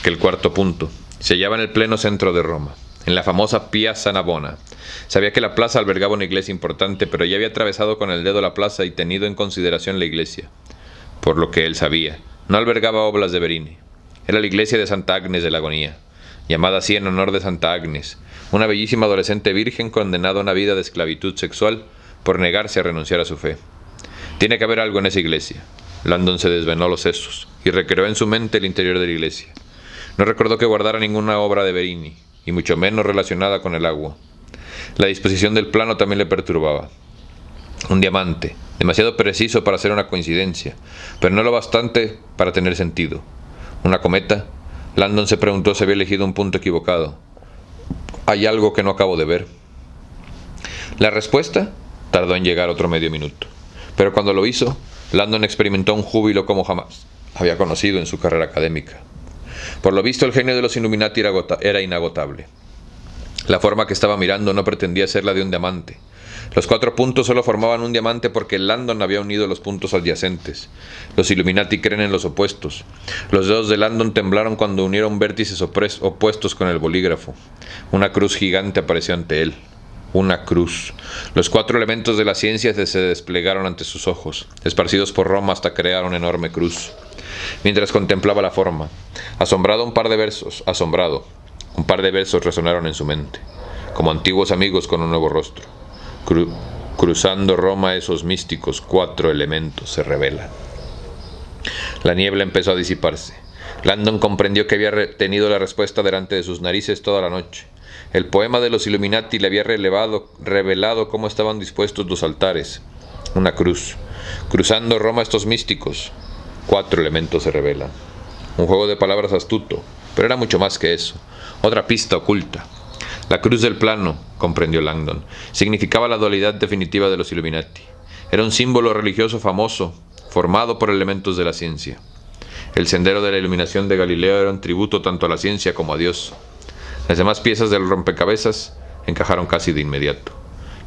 que el cuarto punto se hallaba en el pleno centro de Roma, en la famosa Piazza Navona. Sabía que la plaza albergaba una iglesia importante, pero ya había atravesado con el dedo la plaza y tenido en consideración la iglesia. Por lo que él sabía, no albergaba oblas de Verini. Era la iglesia de Santa Agnes de la Agonía, llamada así en honor de Santa Agnes, una bellísima adolescente virgen condenada a una vida de esclavitud sexual por negarse a renunciar a su fe. Tiene que haber algo en esa iglesia. Landon se desvenó los sesos y recreó en su mente el interior de la iglesia. No recordó que guardara ninguna obra de Verini, y mucho menos relacionada con el agua. La disposición del plano también le perturbaba. Un diamante, demasiado preciso para ser una coincidencia, pero no lo bastante para tener sentido. ¿Una cometa? Landon se preguntó si había elegido un punto equivocado. ¿Hay algo que no acabo de ver? La respuesta tardó en llegar otro medio minuto, pero cuando lo hizo, Landon experimentó un júbilo como jamás había conocido en su carrera académica. Por lo visto, el genio de los Illuminati era inagotable. La forma que estaba mirando no pretendía ser la de un diamante. Los 4 puntos solo formaban un diamante porque Landon había unido los puntos adyacentes. Los Illuminati creen en los opuestos. Los dedos de Landon temblaron cuando unieron vértices opuestos con el bolígrafo. Una cruz gigante apareció ante él. Una cruz. Los 4 elementos de la ciencia se desplegaron ante sus ojos, esparcidos por Roma hasta crear una enorme cruz. Mientras contemplaba la forma, un par de versos resonaron en su mente, como antiguos amigos con un nuevo rostro. Cruzando Roma esos místicos 4 elementos se revelan. La niebla empezó a disiparse. Landon comprendió que había tenido la respuesta delante de sus narices toda la noche. El poema de los Illuminati le había revelado cómo estaban dispuestos los altares. Una cruz. Cruzando Roma estos místicos 4 elementos se revelan. Un juego de palabras astuto, pero era mucho más que eso. Otra pista oculta. La cruz del plano, comprendió Landon, significaba la dualidad definitiva de los Illuminati. Era un símbolo religioso famoso, formado por elementos de la ciencia. El sendero de la iluminación de Galileo era un tributo tanto a la ciencia como a Dios. Las demás piezas del rompecabezas encajaron casi de inmediato.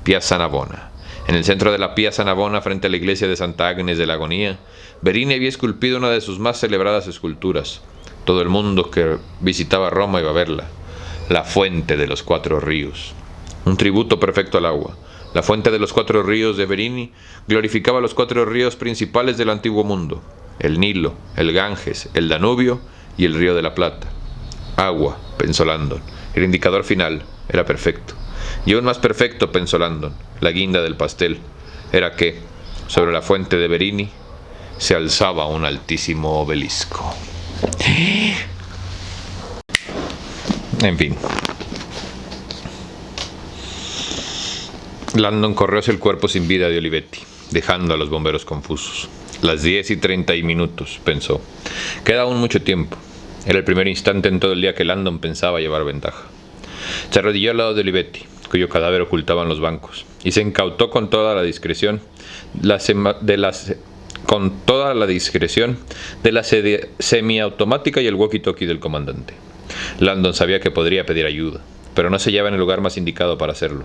Piazza Navona. En el centro de la Piazza Navona, frente a la iglesia de Santa Agnes de la Agonía, Verini había esculpido una de sus más celebradas esculturas. Todo el mundo que visitaba Roma iba a verla. La fuente de los 4 ríos. Un tributo perfecto al agua. La fuente de los 4 ríos de Verini glorificaba los 4 ríos principales del antiguo mundo: el Nilo, el Ganges, el Danubio y el Río de la Plata. Agua, pensó Landon. El indicador final era perfecto. Y aún más perfecto, pensó Landon, la guinda del pastel, era que, sobre la fuente de Verini, se alzaba un altísimo obelisco. En fin. Landon corrió hacia el cuerpo sin vida de Olivetti, dejando a los bomberos confusos. Las 10:30, pensó. Queda aún mucho tiempo. Era el primer instante en todo el día que Landon pensaba llevar ventaja. Se arrodilló al lado de Olivetti, cuyo cadáver ocultaban los bancos, y se incautó con toda la discreción de la semiautomática y el walkie-talkie del comandante. Landon sabía que podría pedir ayuda, pero no se hallaba en el lugar más indicado para hacerlo.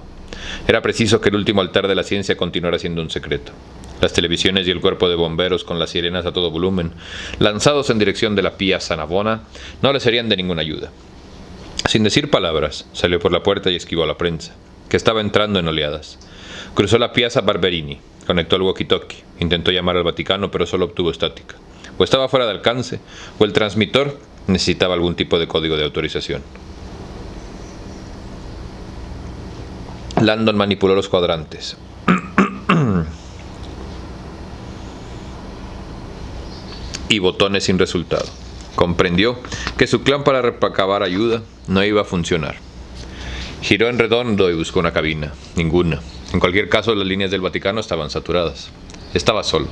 Era preciso que el último altar de la ciencia continuara siendo un secreto. Las televisiones y el cuerpo de bomberos con las sirenas a todo volumen, lanzados en dirección de la Piazza Navona, no le serían de ninguna ayuda. Sin decir palabras, salió por la puerta y esquivó a la prensa. que estaba entrando en oleadas. Cruzó la Piazza Barberini, conectó el walkie-talkie, intentó llamar al Vaticano, pero solo obtuvo estática. O estaba fuera de alcance, o el transmisor necesitaba algún tipo de código de autorización. Landon manipuló los cuadrantes. Y botones sin resultado. Comprendió que su plan para recabar ayuda no iba a funcionar. Giró en redondo y buscó una cabina. Ninguna. En cualquier caso, las líneas del Vaticano estaban saturadas. Estaba solo.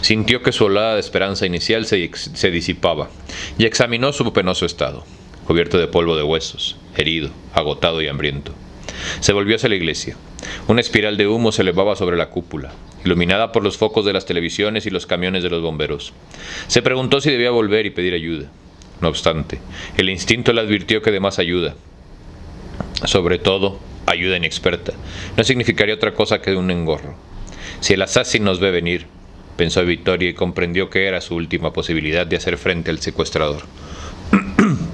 Sintió que su olada de esperanza inicial se disipaba y examinó su penoso estado, cubierto de polvo de huesos, herido, agotado y hambriento. Se volvió hacia la iglesia. Una espiral de humo se elevaba sobre la cúpula, iluminada por los focos de las televisiones y los camiones de los bomberos. Se preguntó si debía volver y pedir ayuda. No obstante, el instinto le advirtió que de más ayuda, sobre todo ayuda inexperta, no significaría otra cosa que un engorro. Si el asesino nos ve venir, pensó Vittoria, y comprendió que era su última posibilidad de hacer frente al secuestrador.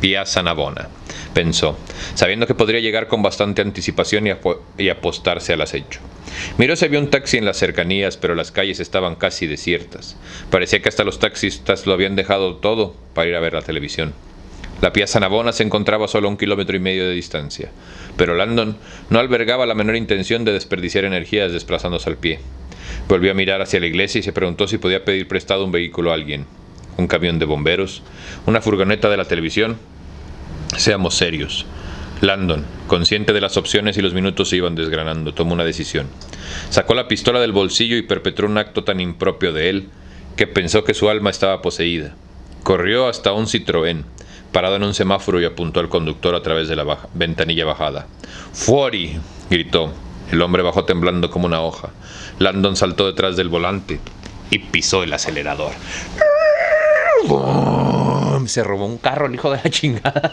Piazza Navona, pensó, sabiendo que podría llegar con bastante anticipación y apostarse al acecho. Miró si había un taxi en las cercanías, pero las calles estaban casi desiertas. Parecía que hasta los taxistas lo habían dejado todo para ir a ver la televisión. La Piazza Navona se encontraba solo a 1,5 kilómetros de distancia, pero Landon no albergaba la menor intención de desperdiciar energías desplazándose al pie. Volvió a mirar hacia la iglesia y se preguntó si podía pedir prestado un vehículo a alguien. Un camión de bomberos, una furgoneta de la televisión. Seamos serios. Landon, consciente de las opciones y los minutos se iban desgranando, tomó una decisión. Sacó la pistola del bolsillo y perpetró un acto tan impropio de él que pensó que su alma estaba poseída. Corrió hasta un Citroën, parado en un semáforo, y apuntó al conductor a través de la ventanilla bajada. ¡Fuori!, gritó. El hombre bajó temblando como una hoja. Landon saltó detrás del volante y pisó el acelerador. Se robó un carro el hijo de la chingada.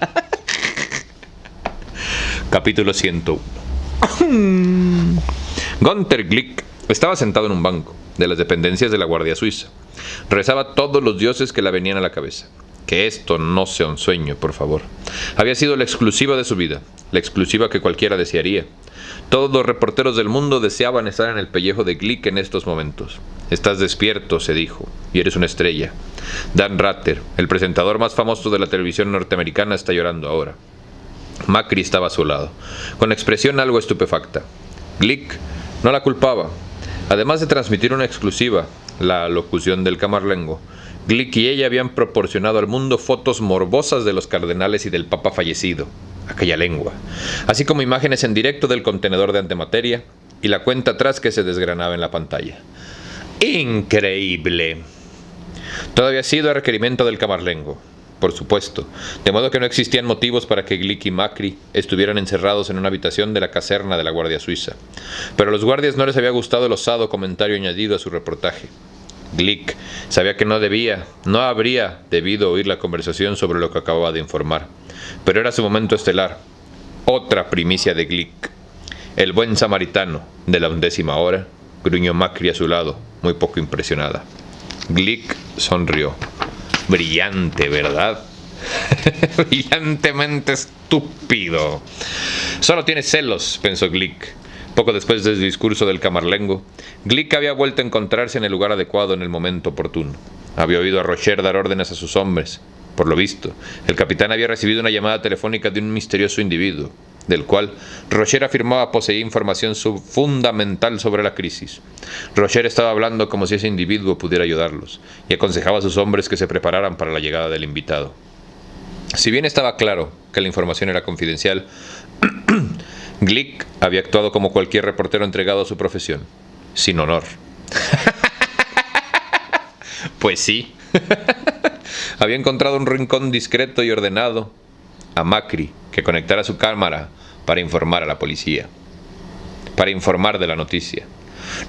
Capítulo 101. Gunther Glick estaba sentado en un banco de las dependencias de la Guardia Suiza. Rezaba todos los dioses que le venían a la cabeza. Que esto no sea un sueño, por favor. Había sido la exclusiva de su vida, la exclusiva que cualquiera desearía. Todos los reporteros del mundo deseaban estar en el pellejo de Glick en estos momentos. Estás despierto, se dijo, y eres una estrella. Dan Rather, el presentador más famoso de la televisión norteamericana, está llorando ahora. Macri estaba a su lado, con expresión algo estupefacta. Glick no la culpaba. Además de transmitir una exclusiva, la locución del camarlengo, Glick y ella habían proporcionado al mundo fotos morbosas de los cardenales y del papa fallecido, aquella lengua, así como imágenes en directo del contenedor de antimateria y la cuenta atrás que se desgranaba en la pantalla. ¡Increíble! Todo había sido a requerimiento del camarlengo, por supuesto, de modo que no existían motivos para que Glick y Macri estuvieran encerrados en una habitación de la caserna de la Guardia Suiza. Pero a los guardias no les había gustado el osado comentario añadido a su reportaje. Glick sabía que no habría debido oír la conversación sobre lo que acababa de informar, pero era su momento estelar. Otra primicia de Glick. El buen samaritano de la 11ª hora, gruñó Macri a su lado, muy poco impresionada. Glick sonrió. Brillante, ¿verdad? Brillantemente estúpido. Solo tiene celos, pensó Glick. Poco después del discurso del camarlengo, Glick había vuelto a encontrarse en el lugar adecuado en el momento oportuno. Había oído a Rocher dar órdenes a sus hombres. Por lo visto, el capitán había recibido una llamada telefónica de un misterioso individuo, del cual Rocher afirmaba poseía información fundamental sobre la crisis. Rocher estaba hablando como si ese individuo pudiera ayudarlos, y aconsejaba a sus hombres que se prepararan para la llegada del invitado. Si bien estaba claro que la información era confidencial, Glick había actuado como cualquier reportero entregado a su profesión, sin honor. Pues sí. Había encontrado un rincón discreto y ordenado a Macri que conectara su cámara para informar a la policía, para informar de la noticia.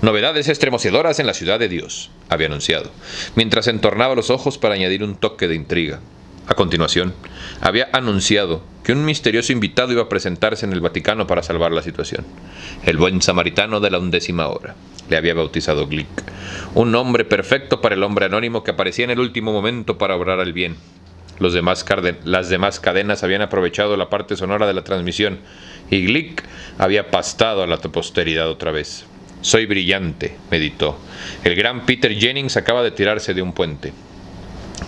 Novedades estremecedoras en la ciudad de Dios, había anunciado, mientras entornaba los ojos para añadir un toque de intriga. A continuación, había anunciado que un misterioso invitado iba a presentarse en el Vaticano para salvar la situación. El buen samaritano de la 11ª hora, le había bautizado Glick. Un nombre perfecto para el hombre anónimo que aparecía en el último momento para obrar el bien. Las demás cadenas habían aprovechado la parte sonora de la transmisión, y Glick había pastado a la posteridad otra vez. Soy brillante, meditó. El gran Peter Jennings acaba de tirarse de un puente.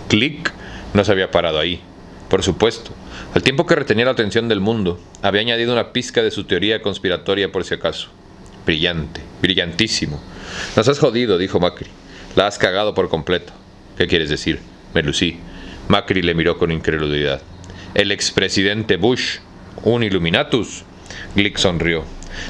Glick no se había parado ahí. Por supuesto, al tiempo que retenía la atención del mundo, había añadido una pizca de su teoría conspiratoria por si acaso. Brillante, brillantísimo. Nos has jodido, dijo Macri. La has cagado por completo. ¿Qué quieres decir? Me lucí. Macri le miró con incredulidad. El expresidente Bush, un Illuminatus. Glick sonrió.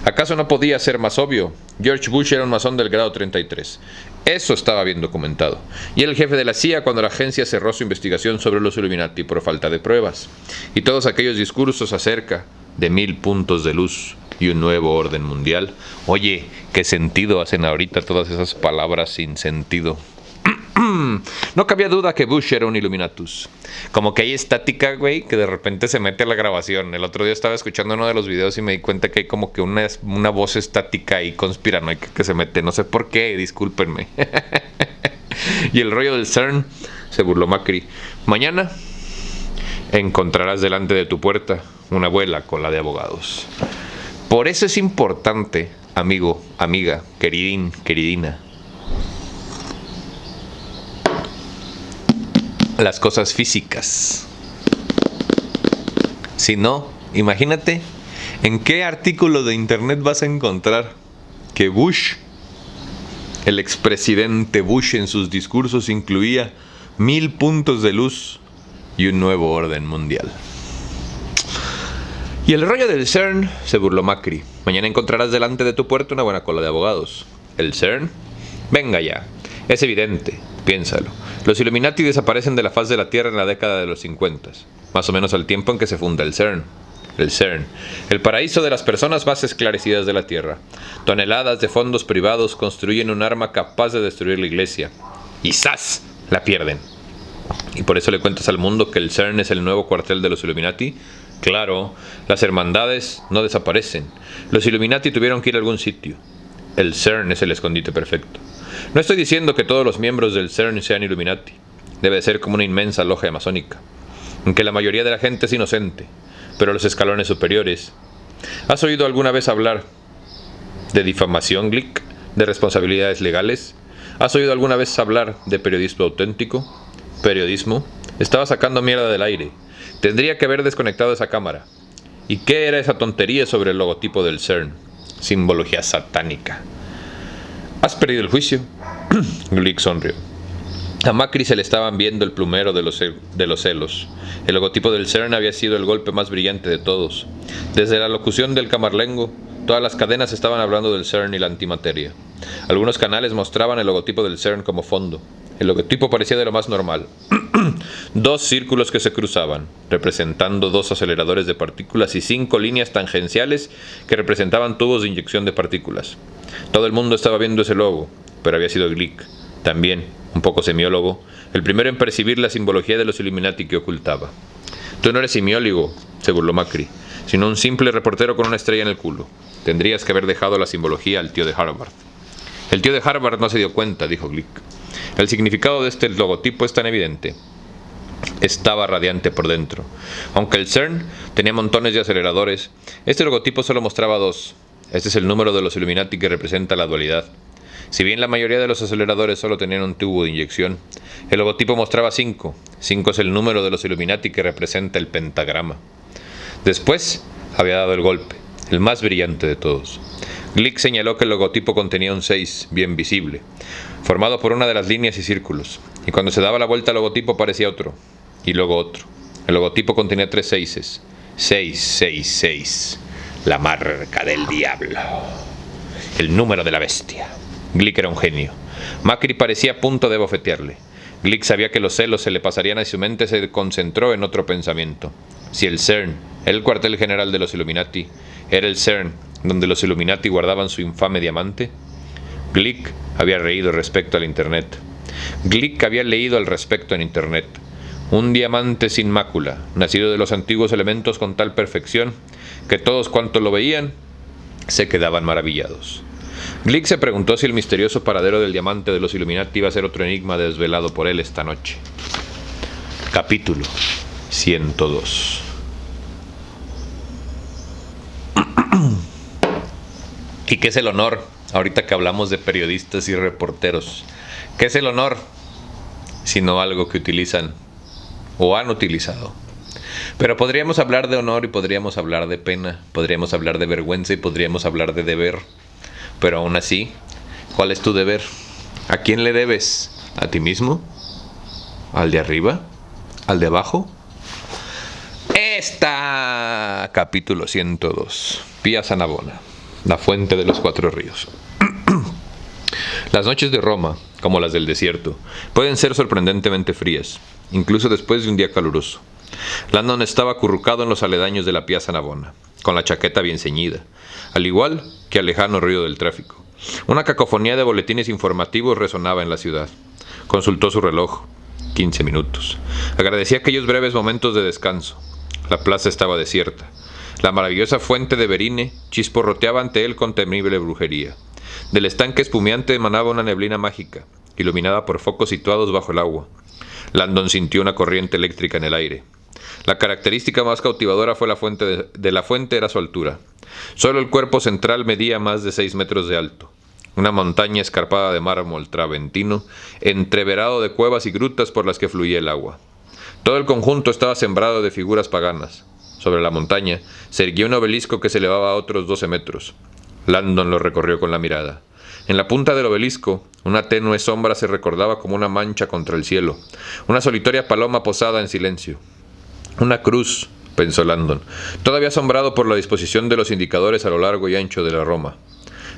¿Acaso no podía ser más obvio? George Bush era un masón del grado 33. Eso estaba bien documentado. Y era el jefe de la CIA cuando la agencia cerró su investigación sobre los Illuminati por falta de pruebas. Y todos aquellos discursos acerca de 1000 puntos de luz y un nuevo orden mundial. Oye, ¿qué sentido hacen ahorita todas esas palabras sin sentido? No cabía duda que Bush era un Illuminatus. Como que hay estática, güey, que de repente se mete a la grabación. El otro día estaba escuchando uno de los videos y me di cuenta que hay como que una voz estática y conspiranoica que se mete. No sé por qué, discúlpenme. Y el rollo del CERN, se burló Macri. Mañana encontrarás delante de tu puerta una abuela con la de abogados. Por eso es importante, amigo, amiga, queridín, queridina, las cosas físicas. Si no, imagínate en qué artículo de internet vas a encontrar que Bush, el expresidente Bush, en sus discursos incluía 1000 puntos de luz y un nuevo orden mundial. Y el rollo del CERN, se burló Macri. Mañana encontrarás delante de tu puerta una buena cola de abogados. ¿El CERN? Venga ya. Es evidente. Piénsalo. Los Illuminati desaparecen de la faz de la Tierra en la década de los 50, más o menos al tiempo en que se funda el CERN. El CERN, el paraíso de las personas más esclarecidas de la Tierra. Toneladas de fondos privados construyen un arma capaz de destruir la iglesia. Y ¡zas! La pierden. ¿Y por eso le cuentas al mundo que el CERN es el nuevo cuartel de los Illuminati? Claro, las hermandades no desaparecen. Los Illuminati tuvieron que ir a algún sitio. El CERN es el escondite perfecto. No estoy diciendo que todos los miembros del CERN sean Illuminati. Debe de ser como una inmensa logia masónica, en que la mayoría de la gente es inocente, pero los escalones superiores. ¿Has oído alguna vez hablar de difamación, Glick? ¿De responsabilidades legales? ¿Has oído alguna vez hablar de periodismo auténtico? ¿Periodismo? Estaba sacando mierda del aire. Tendría que haber desconectado esa cámara. ¿Y qué era esa tontería sobre el logotipo del CERN? Simbología satánica. ¿Has perdido el juicio? Glick sonrió. A Macri se le estaban viendo el plumero de los celos. El logotipo del CERN había sido el golpe más brillante de todos. Desde la locución del camarlengo, todas las cadenas estaban hablando del CERN y la antimateria. Algunos canales mostraban el logotipo del CERN como fondo. El logotipo parecía de lo más normal. 2 círculos que se cruzaban, representando 2 aceleradores de partículas y 5 líneas tangenciales que representaban tubos de inyección de partículas. Todo el mundo estaba viendo ese logo, pero había sido Glick, también, un poco semiólogo, el primero en percibir la simbología de los Illuminati que ocultaba. Tú no eres semiólogo, se burló Macri, sino un simple reportero con una estrella en el culo. Tendrías que haber dejado la simbología al tío de Harvard. El tío de Harvard no se dio cuenta, dijo Glick. El significado de este logotipo es tan evidente. Estaba radiante por dentro. Aunque el CERN tenía montones de aceleradores, este logotipo solo mostraba 2. Este es el número de los Illuminati que representa la dualidad. Si bien la mayoría de los aceleradores solo tenían un tubo de inyección, el logotipo mostraba 5. 5 es el número de los Illuminati que representa el pentagrama. Después había dado el golpe, el más brillante de todos. Glick señaló que el logotipo contenía un 6, bien visible, formado por una de las líneas y círculos, y cuando se daba la vuelta al logotipo aparecía otro, y luego otro. El logotipo contenía 3 seises. 666, la marca del diablo, el número de la bestia. Glick era un genio. Macri parecía a punto de bofetearle. Glick sabía que los celos se le pasarían y su mente se concentró en otro pensamiento. Si el CERN era el cuartel general de los Illuminati, ¿era el CERN donde los Illuminati guardaban su infame diamante? Glick había reído respecto al Internet. Glick había leído al respecto en Internet. Un diamante sin mácula, nacido de los antiguos elementos con tal perfección que todos cuantos lo veían se quedaban maravillados. Glick se preguntó si el misterioso paradero del diamante de los Illuminati iba a ser otro enigma desvelado por él esta noche. Capítulo 102. ¿Y qué es el honor? Ahorita que hablamos de periodistas y reporteros. ¿Qué es el honor? Sino algo que utilizan o han utilizado. Pero podríamos hablar de honor y podríamos hablar de pena, podríamos hablar de vergüenza y podríamos hablar de deber. Pero aún así, ¿cuál es tu deber? ¿A quién le debes? ¿A ti mismo? ¿Al de arriba? ¿Al de abajo? Capítulo 102. Piazza Navona, la fuente de los cuatro ríos. Las noches de Roma, como las del desierto, pueden ser sorprendentemente frías, incluso después de un día caluroso. Landon estaba acurrucado en los aledaños de la Piazza Navona, con la chaqueta bien ceñida, al igual que al lejano ruido del tráfico. Una cacofonía de boletines informativos resonaba en la ciudad. Consultó su reloj. 15 minutos. Agradecía aquellos breves momentos de descanso. La plaza estaba desierta. La maravillosa fuente de Verine chisporroteaba ante él con temible brujería. Del estanque espumeante emanaba una neblina mágica, iluminada por focos situados bajo el agua. Landon sintió una corriente eléctrica en el aire. La característica más cautivadora fue la fuente de la fuente era su altura. Solo el cuerpo central medía más de 6 metros de alto. Una montaña escarpada de mármol traventino, entreverado de cuevas y grutas por las que fluía el agua. Todo el conjunto estaba sembrado de figuras paganas. Sobre la montaña se erguía un obelisco que se elevaba a otros 12 metros. Landon lo recorrió con la mirada. En la punta del obelisco, una tenue sombra se recordaba como una mancha contra el cielo, una solitaria paloma posada en silencio. Una cruz, pensó Landon, todavía asombrado por la disposición de los indicadores a lo largo y ancho de la Roma.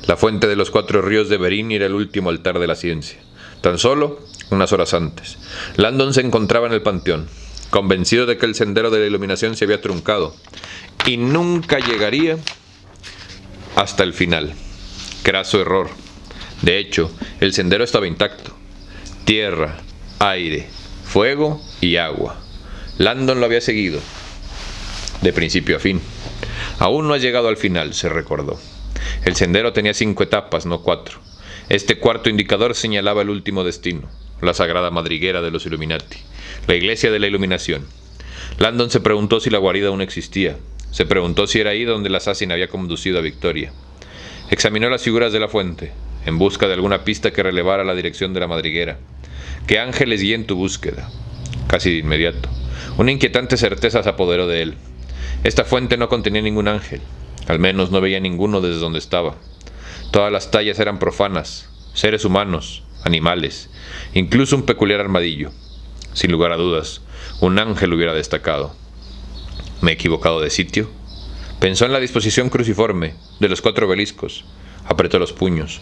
La fuente de los cuatro ríos de Verini era el último altar de la ciencia. Tan solo unas horas antes, Landon se encontraba en el panteón, convencido de que el sendero de la iluminación se había truncado y nunca llegaría hasta el final. Craso error. De hecho, el sendero estaba intacto. Tierra, aire, fuego y agua. Landon lo había seguido, de principio a fin. Aún no ha llegado al final, se recordó. El sendero tenía 5 etapas, no 4. Este cuarto indicador señalaba el último destino, la sagrada madriguera de los Illuminati, la iglesia de la iluminación. Landon se preguntó si la guarida aún existía. Se preguntó si era ahí donde el asesino había conducido a Victoria. Examinó las figuras de la fuente, en busca de alguna pista que relevara la dirección de la madriguera. ¿Qué ángeles guíen tu búsqueda? Casi de inmediato, una inquietante certeza se apoderó de él. Esta fuente no contenía ningún ángel. Al menos no veía ninguno desde donde estaba. Todas las tallas eran profanas, seres humanos, animales, incluso un peculiar armadillo. Sin lugar a dudas, un ángel hubiera destacado. ¿Me he equivocado de sitio? Pensó en la disposición cruciforme de los 4 obeliscos. Apretó los puños.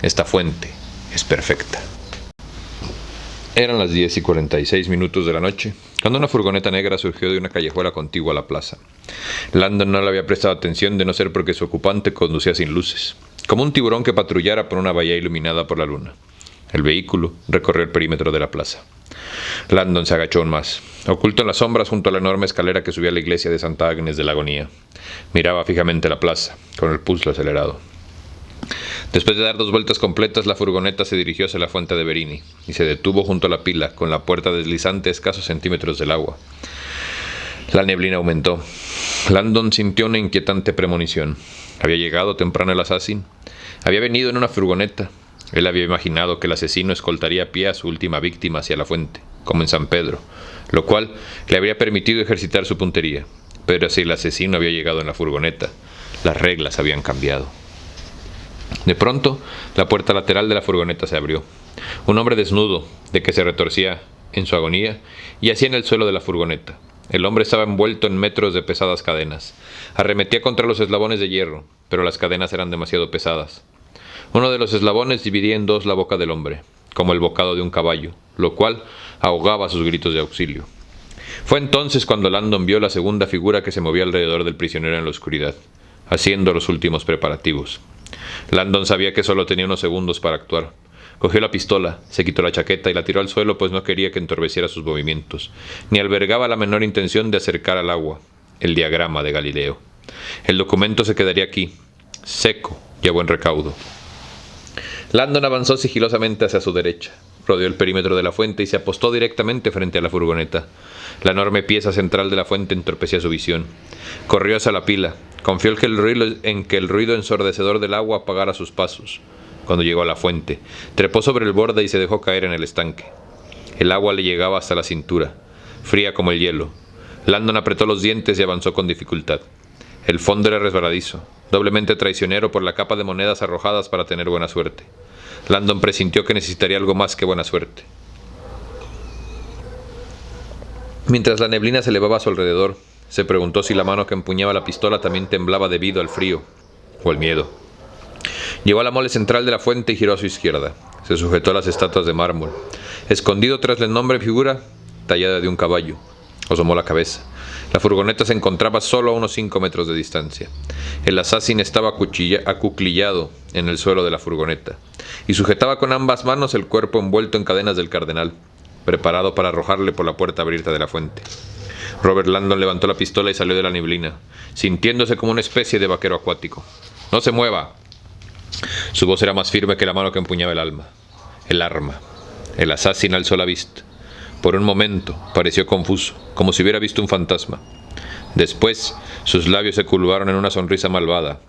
Esta fuente es perfecta. Eran las 10:46 de la noche, cuando una furgoneta negra surgió de una callejuela contigua a la plaza. Landon no le había prestado atención de no ser porque su ocupante conducía sin luces, como un tiburón que patrullara por una bahía iluminada por la luna. El vehículo recorrió el perímetro de la plaza. Landon se agachó aún más, oculto en las sombras junto a la enorme escalera que subía a la iglesia de Santa Agnes de la Agonía. Miraba fijamente la plaza, con el pulso acelerado. Después de dar 2 vueltas completas, la furgoneta se dirigió hacia la fuente de Verini y se detuvo junto a la pila, con la puerta deslizante a escasos centímetros del agua. La neblina aumentó. Landon sintió una inquietante premonición. Había llegado temprano el asesino. Había venido en una furgoneta. Él había imaginado que el asesino escoltaría a pie a su última víctima hacia la fuente, como en San Pedro, lo cual le habría permitido ejercitar su puntería. Pero si el asesino había llegado en la furgoneta, las reglas habían cambiado. De pronto, la puerta lateral de la furgoneta se abrió. Un hombre desnudo, de que se retorcía en su agonía, yacía en el suelo de la furgoneta. El hombre estaba envuelto en metros de pesadas cadenas. Arremetía contra los eslabones de hierro, pero las cadenas eran demasiado pesadas. Uno de los eslabones dividía en 2 la boca del hombre, como el bocado de un caballo, lo cual ahogaba sus gritos de auxilio. Fue entonces cuando Landon vio la segunda figura que se movía alrededor del prisionero en la oscuridad, haciendo los últimos preparativos. Landon sabía que solo tenía unos segundos para actuar. Cogió la pistola, se quitó la chaqueta y la tiró al suelo, pues no quería que entorpeciera sus movimientos, ni albergaba la menor intención de acercar al agua el diagrama de Galileo. El documento se quedaría aquí, seco y a buen recaudo. Landon avanzó sigilosamente hacia su derecha, rodeó el perímetro de la fuente y se apostó directamente frente a la furgoneta. La enorme pieza central de la fuente entorpecía su visión. Corrió hacia la pila. Confió en que el ruido ensordecedor del agua apagara sus pasos. Cuando llegó a la fuente, trepó sobre el borde y se dejó caer en el estanque. El agua le llegaba hasta la cintura, fría como el hielo. Landon apretó los dientes y avanzó con dificultad. El fondo era resbaladizo, doblemente traicionero por la capa de monedas arrojadas para tener buena suerte. Landon presintió que necesitaría algo más que buena suerte. Mientras la neblina se elevaba a su alrededor, se preguntó si la mano que empuñaba la pistola también temblaba debido al frío o al miedo. Llegó a la mole central de la fuente y giró a su izquierda. Se sujetó a las estatuas de mármol. Escondido tras el nombre figura tallada de un caballo, asomó la cabeza. La furgoneta se encontraba solo a unos 5 metros de distancia. El asesino estaba acuclillado en el suelo de la furgoneta y sujetaba con ambas manos el cuerpo envuelto en cadenas del cardenal, preparado para arrojarle por la puerta abierta de la fuente. Robert Landon levantó la pistola y salió de la neblina, sintiéndose como una especie de vaquero acuático. «¡No se mueva!». Su voz era más firme que la mano que empuñaba el arma. El asesino alzó la vista. Por un momento pareció confuso, como si hubiera visto un fantasma. Después, sus labios se curvaron en una sonrisa malvada.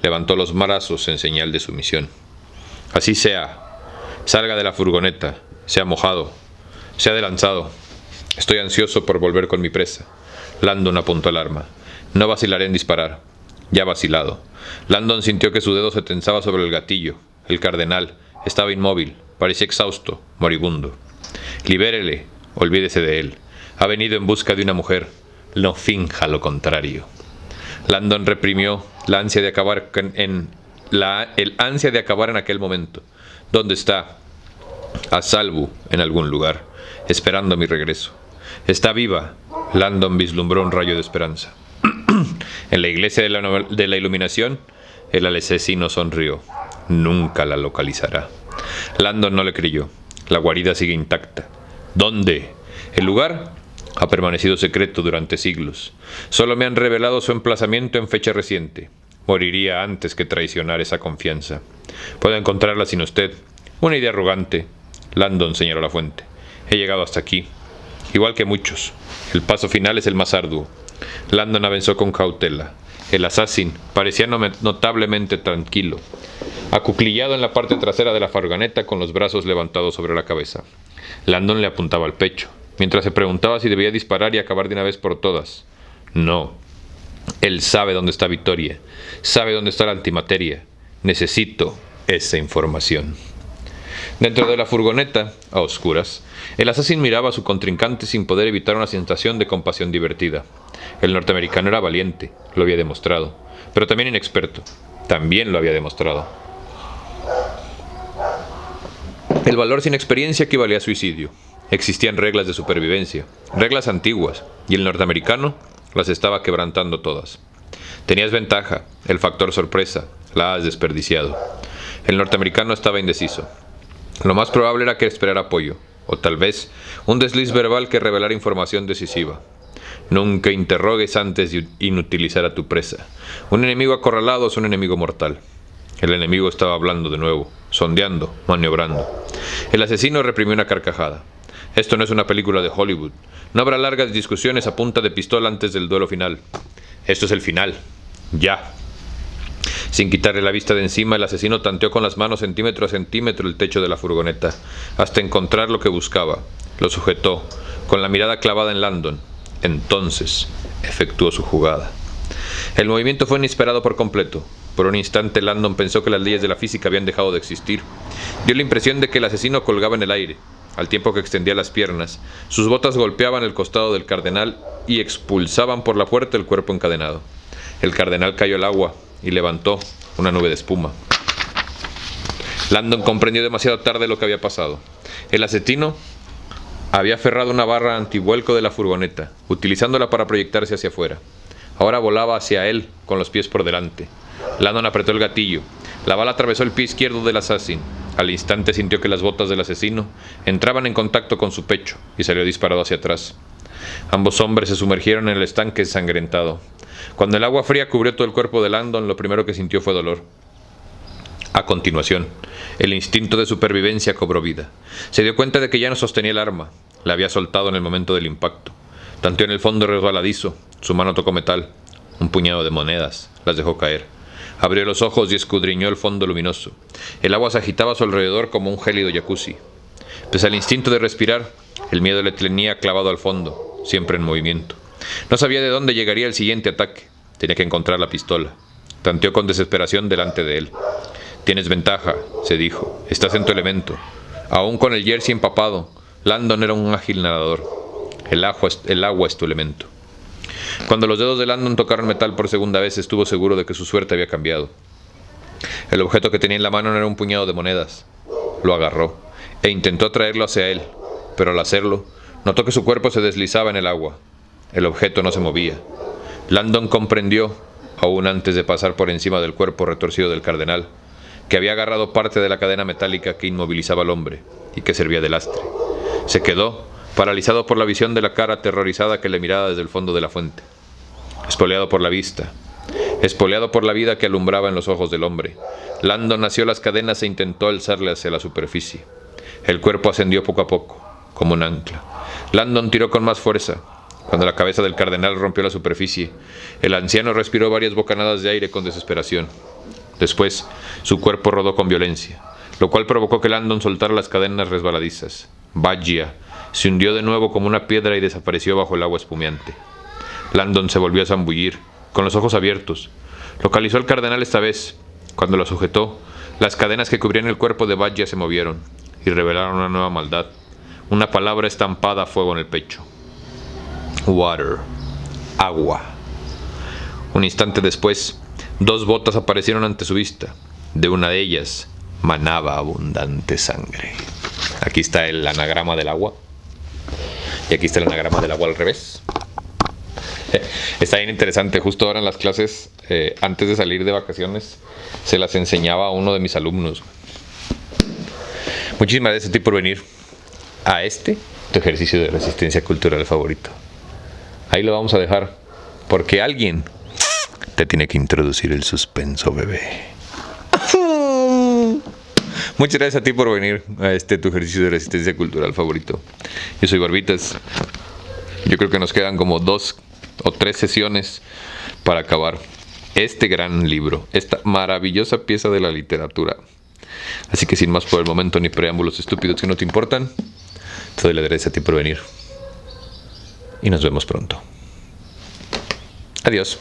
Levantó los brazos en señal de sumisión. «Así sea. Salga de la furgoneta. Sea mojado. Sea de lanzado. Estoy ansioso por volver con mi presa». Landon apuntó el arma. «No vacilaré en disparar». Ya vacilado. Landon sintió que su dedo se tensaba sobre el gatillo. El cardenal estaba inmóvil. Parecía exhausto, moribundo. «Libérele. Olvídese de él. Ha venido en busca de una mujer. No finja lo contrario». Landon reprimió la ansia de acabar el ansia de acabar en aquel momento. «¿Dónde está?» «A salvo en algún lugar, esperando mi regreso». «Está viva». Landon vislumbró un rayo de esperanza. En la iglesia de la iluminación, el asesino sonrió. «Nunca la localizará». Landon no le creyó. «La guarida sigue intacta». «¿Dónde?» «El lugar ha permanecido secreto durante siglos. Solo me han revelado su emplazamiento en fecha reciente. Moriría antes que traicionar esa confianza. Puedo encontrarla sin usted». «Una idea arrogante». Landon señaló la fuente. «He llegado hasta aquí. Igual que muchos. El paso final es el más arduo». Landon avanzó con cautela. El asesino parecía notablemente tranquilo, acuclillado en la parte trasera de la furgoneta con los brazos levantados sobre la cabeza. Landon le apuntaba al pecho, mientras se preguntaba si debía disparar y acabar de una vez por todas. No. Él sabe dónde está Victoria. Sabe dónde está la antimateria. Necesito esa información. Dentro de la furgoneta, a oscuras, el asesino miraba a su contrincante sin poder evitar una sensación de compasión divertida. El norteamericano era valiente, lo había demostrado, pero también inexperto, también lo había demostrado. El valor sin experiencia equivalía a suicidio. Existían reglas de supervivencia, reglas antiguas, y el norteamericano las estaba quebrantando todas. Tenías ventaja, el factor sorpresa, la has desperdiciado. El norteamericano estaba indeciso. Lo más probable era que esperara apoyo, o tal vez un desliz verbal que revelara información decisiva. Nunca interrogues antes de inutilizar a tu presa. Un enemigo acorralado es un enemigo mortal. El enemigo estaba hablando de nuevo, sondeando, maniobrando. El asesino reprimió una carcajada. Esto no es una película de Hollywood. No habrá largas discusiones a punta de pistola antes del duelo final. Esto es el final. Ya. Sin quitarle la vista de encima, el asesino tanteó con las manos centímetro a centímetro el techo de la furgoneta, hasta encontrar lo que buscaba. Lo sujetó, con la mirada clavada en Landon. Entonces, efectuó su jugada. El movimiento fue inesperado por completo. Por un instante, Landon pensó que las leyes de la física habían dejado de existir. Dio la impresión de que el asesino colgaba en el aire, al tiempo que extendía las piernas. Sus botas golpeaban el costado del cardenal y expulsaban por la puerta el cuerpo encadenado. El cardenal cayó al agua y levantó una nube de espuma. Landon comprendió demasiado tarde lo que había pasado. El asesino había aferrado una barra antivuelco de la furgoneta, utilizándola para proyectarse hacia afuera. Ahora volaba hacia él, con los pies por delante. Landon apretó el gatillo. La bala atravesó el pie izquierdo del asesino. Al instante sintió que las botas del asesino entraban en contacto con su pecho y salió disparado hacia atrás. Ambos hombres se sumergieron en el estanque ensangrentado. Cuando el agua fría cubrió todo el cuerpo de Landon, lo primero que sintió fue dolor. A continuación, el instinto de supervivencia cobró vida. Se dio cuenta de que ya no sostenía el arma. La había soltado en el momento del impacto. Tanteó en el fondo resbaladizo. Su mano tocó metal. Un puñado de monedas. Las dejó caer. Abrió los ojos y escudriñó el fondo luminoso. El agua se agitaba a su alrededor como un gélido jacuzzi. Pese al instinto de respirar, el miedo le tenía clavado al fondo, siempre en movimiento. No sabía de dónde llegaría el siguiente ataque. Tenía que encontrar la pistola. Tanteó con desesperación delante de él. «Tienes ventaja», se dijo. «Estás en tu elemento». Aún con el jersey empapado, Landon era un ágil nadador. El agua es tu elemento. Cuando los dedos de Landon tocaron metal por segunda vez, estuvo seguro de que su suerte había cambiado. El objeto que tenía en la mano no era un puñado de monedas. Lo agarró e intentó traerlo hacia él, pero al hacerlo, notó que su cuerpo se deslizaba en el agua. El objeto no se movía. Landon comprendió, aún antes de pasar por encima del cuerpo retorcido del cardenal, que había agarrado parte de la cadena metálica que inmovilizaba al hombre y que servía de lastre. Se quedó paralizado por la visión de la cara aterrorizada que le miraba desde el fondo de la fuente. Espoleado por la vista, espoleado por la vida que alumbraba en los ojos del hombre, Landon asió las cadenas e intentó alzarle hacia la superficie. El cuerpo ascendió poco a poco, como un ancla. Landon tiró con más fuerza. Cuando la cabeza del cardenal rompió la superficie, el anciano respiró varias bocanadas de aire con desesperación. Después, su cuerpo rodó con violencia, lo cual provocó que Landon soltara las cadenas resbaladizas. Badgia se hundió de nuevo como una piedra y desapareció bajo el agua espumeante. Landon se volvió a zambullir, con los ojos abiertos. Localizó al cardenal esta vez. Cuando lo sujetó, las cadenas que cubrían el cuerpo de Badgia se movieron y revelaron una nueva maldad. Una palabra estampada a fuego en el pecho. Water. Agua. Un instante después, 2 botas aparecieron ante su vista. De una de ellas manaba abundante sangre. Aquí está el anagrama del agua. Y aquí está el anagrama del agua al revés. Está bien interesante. Justo ahora en las clases, antes de salir de vacaciones, se las enseñaba a uno de mis alumnos. Muchísimas gracias a ti por venir a tu ejercicio de resistencia cultural favorito. Ahí lo vamos a dejar, porque alguien te tiene que introducir el suspenso, bebé. Muchas gracias a ti por venir a tu ejercicio de resistencia cultural favorito. Yo soy Barbitas. Yo creo que nos quedan como 2 o 3 sesiones para acabar este gran libro, esta maravillosa pieza de la literatura. Así que sin más por el momento ni preámbulos estúpidos que no te importan, te doy las gracias a ti por venir. Y nos vemos pronto. Adiós.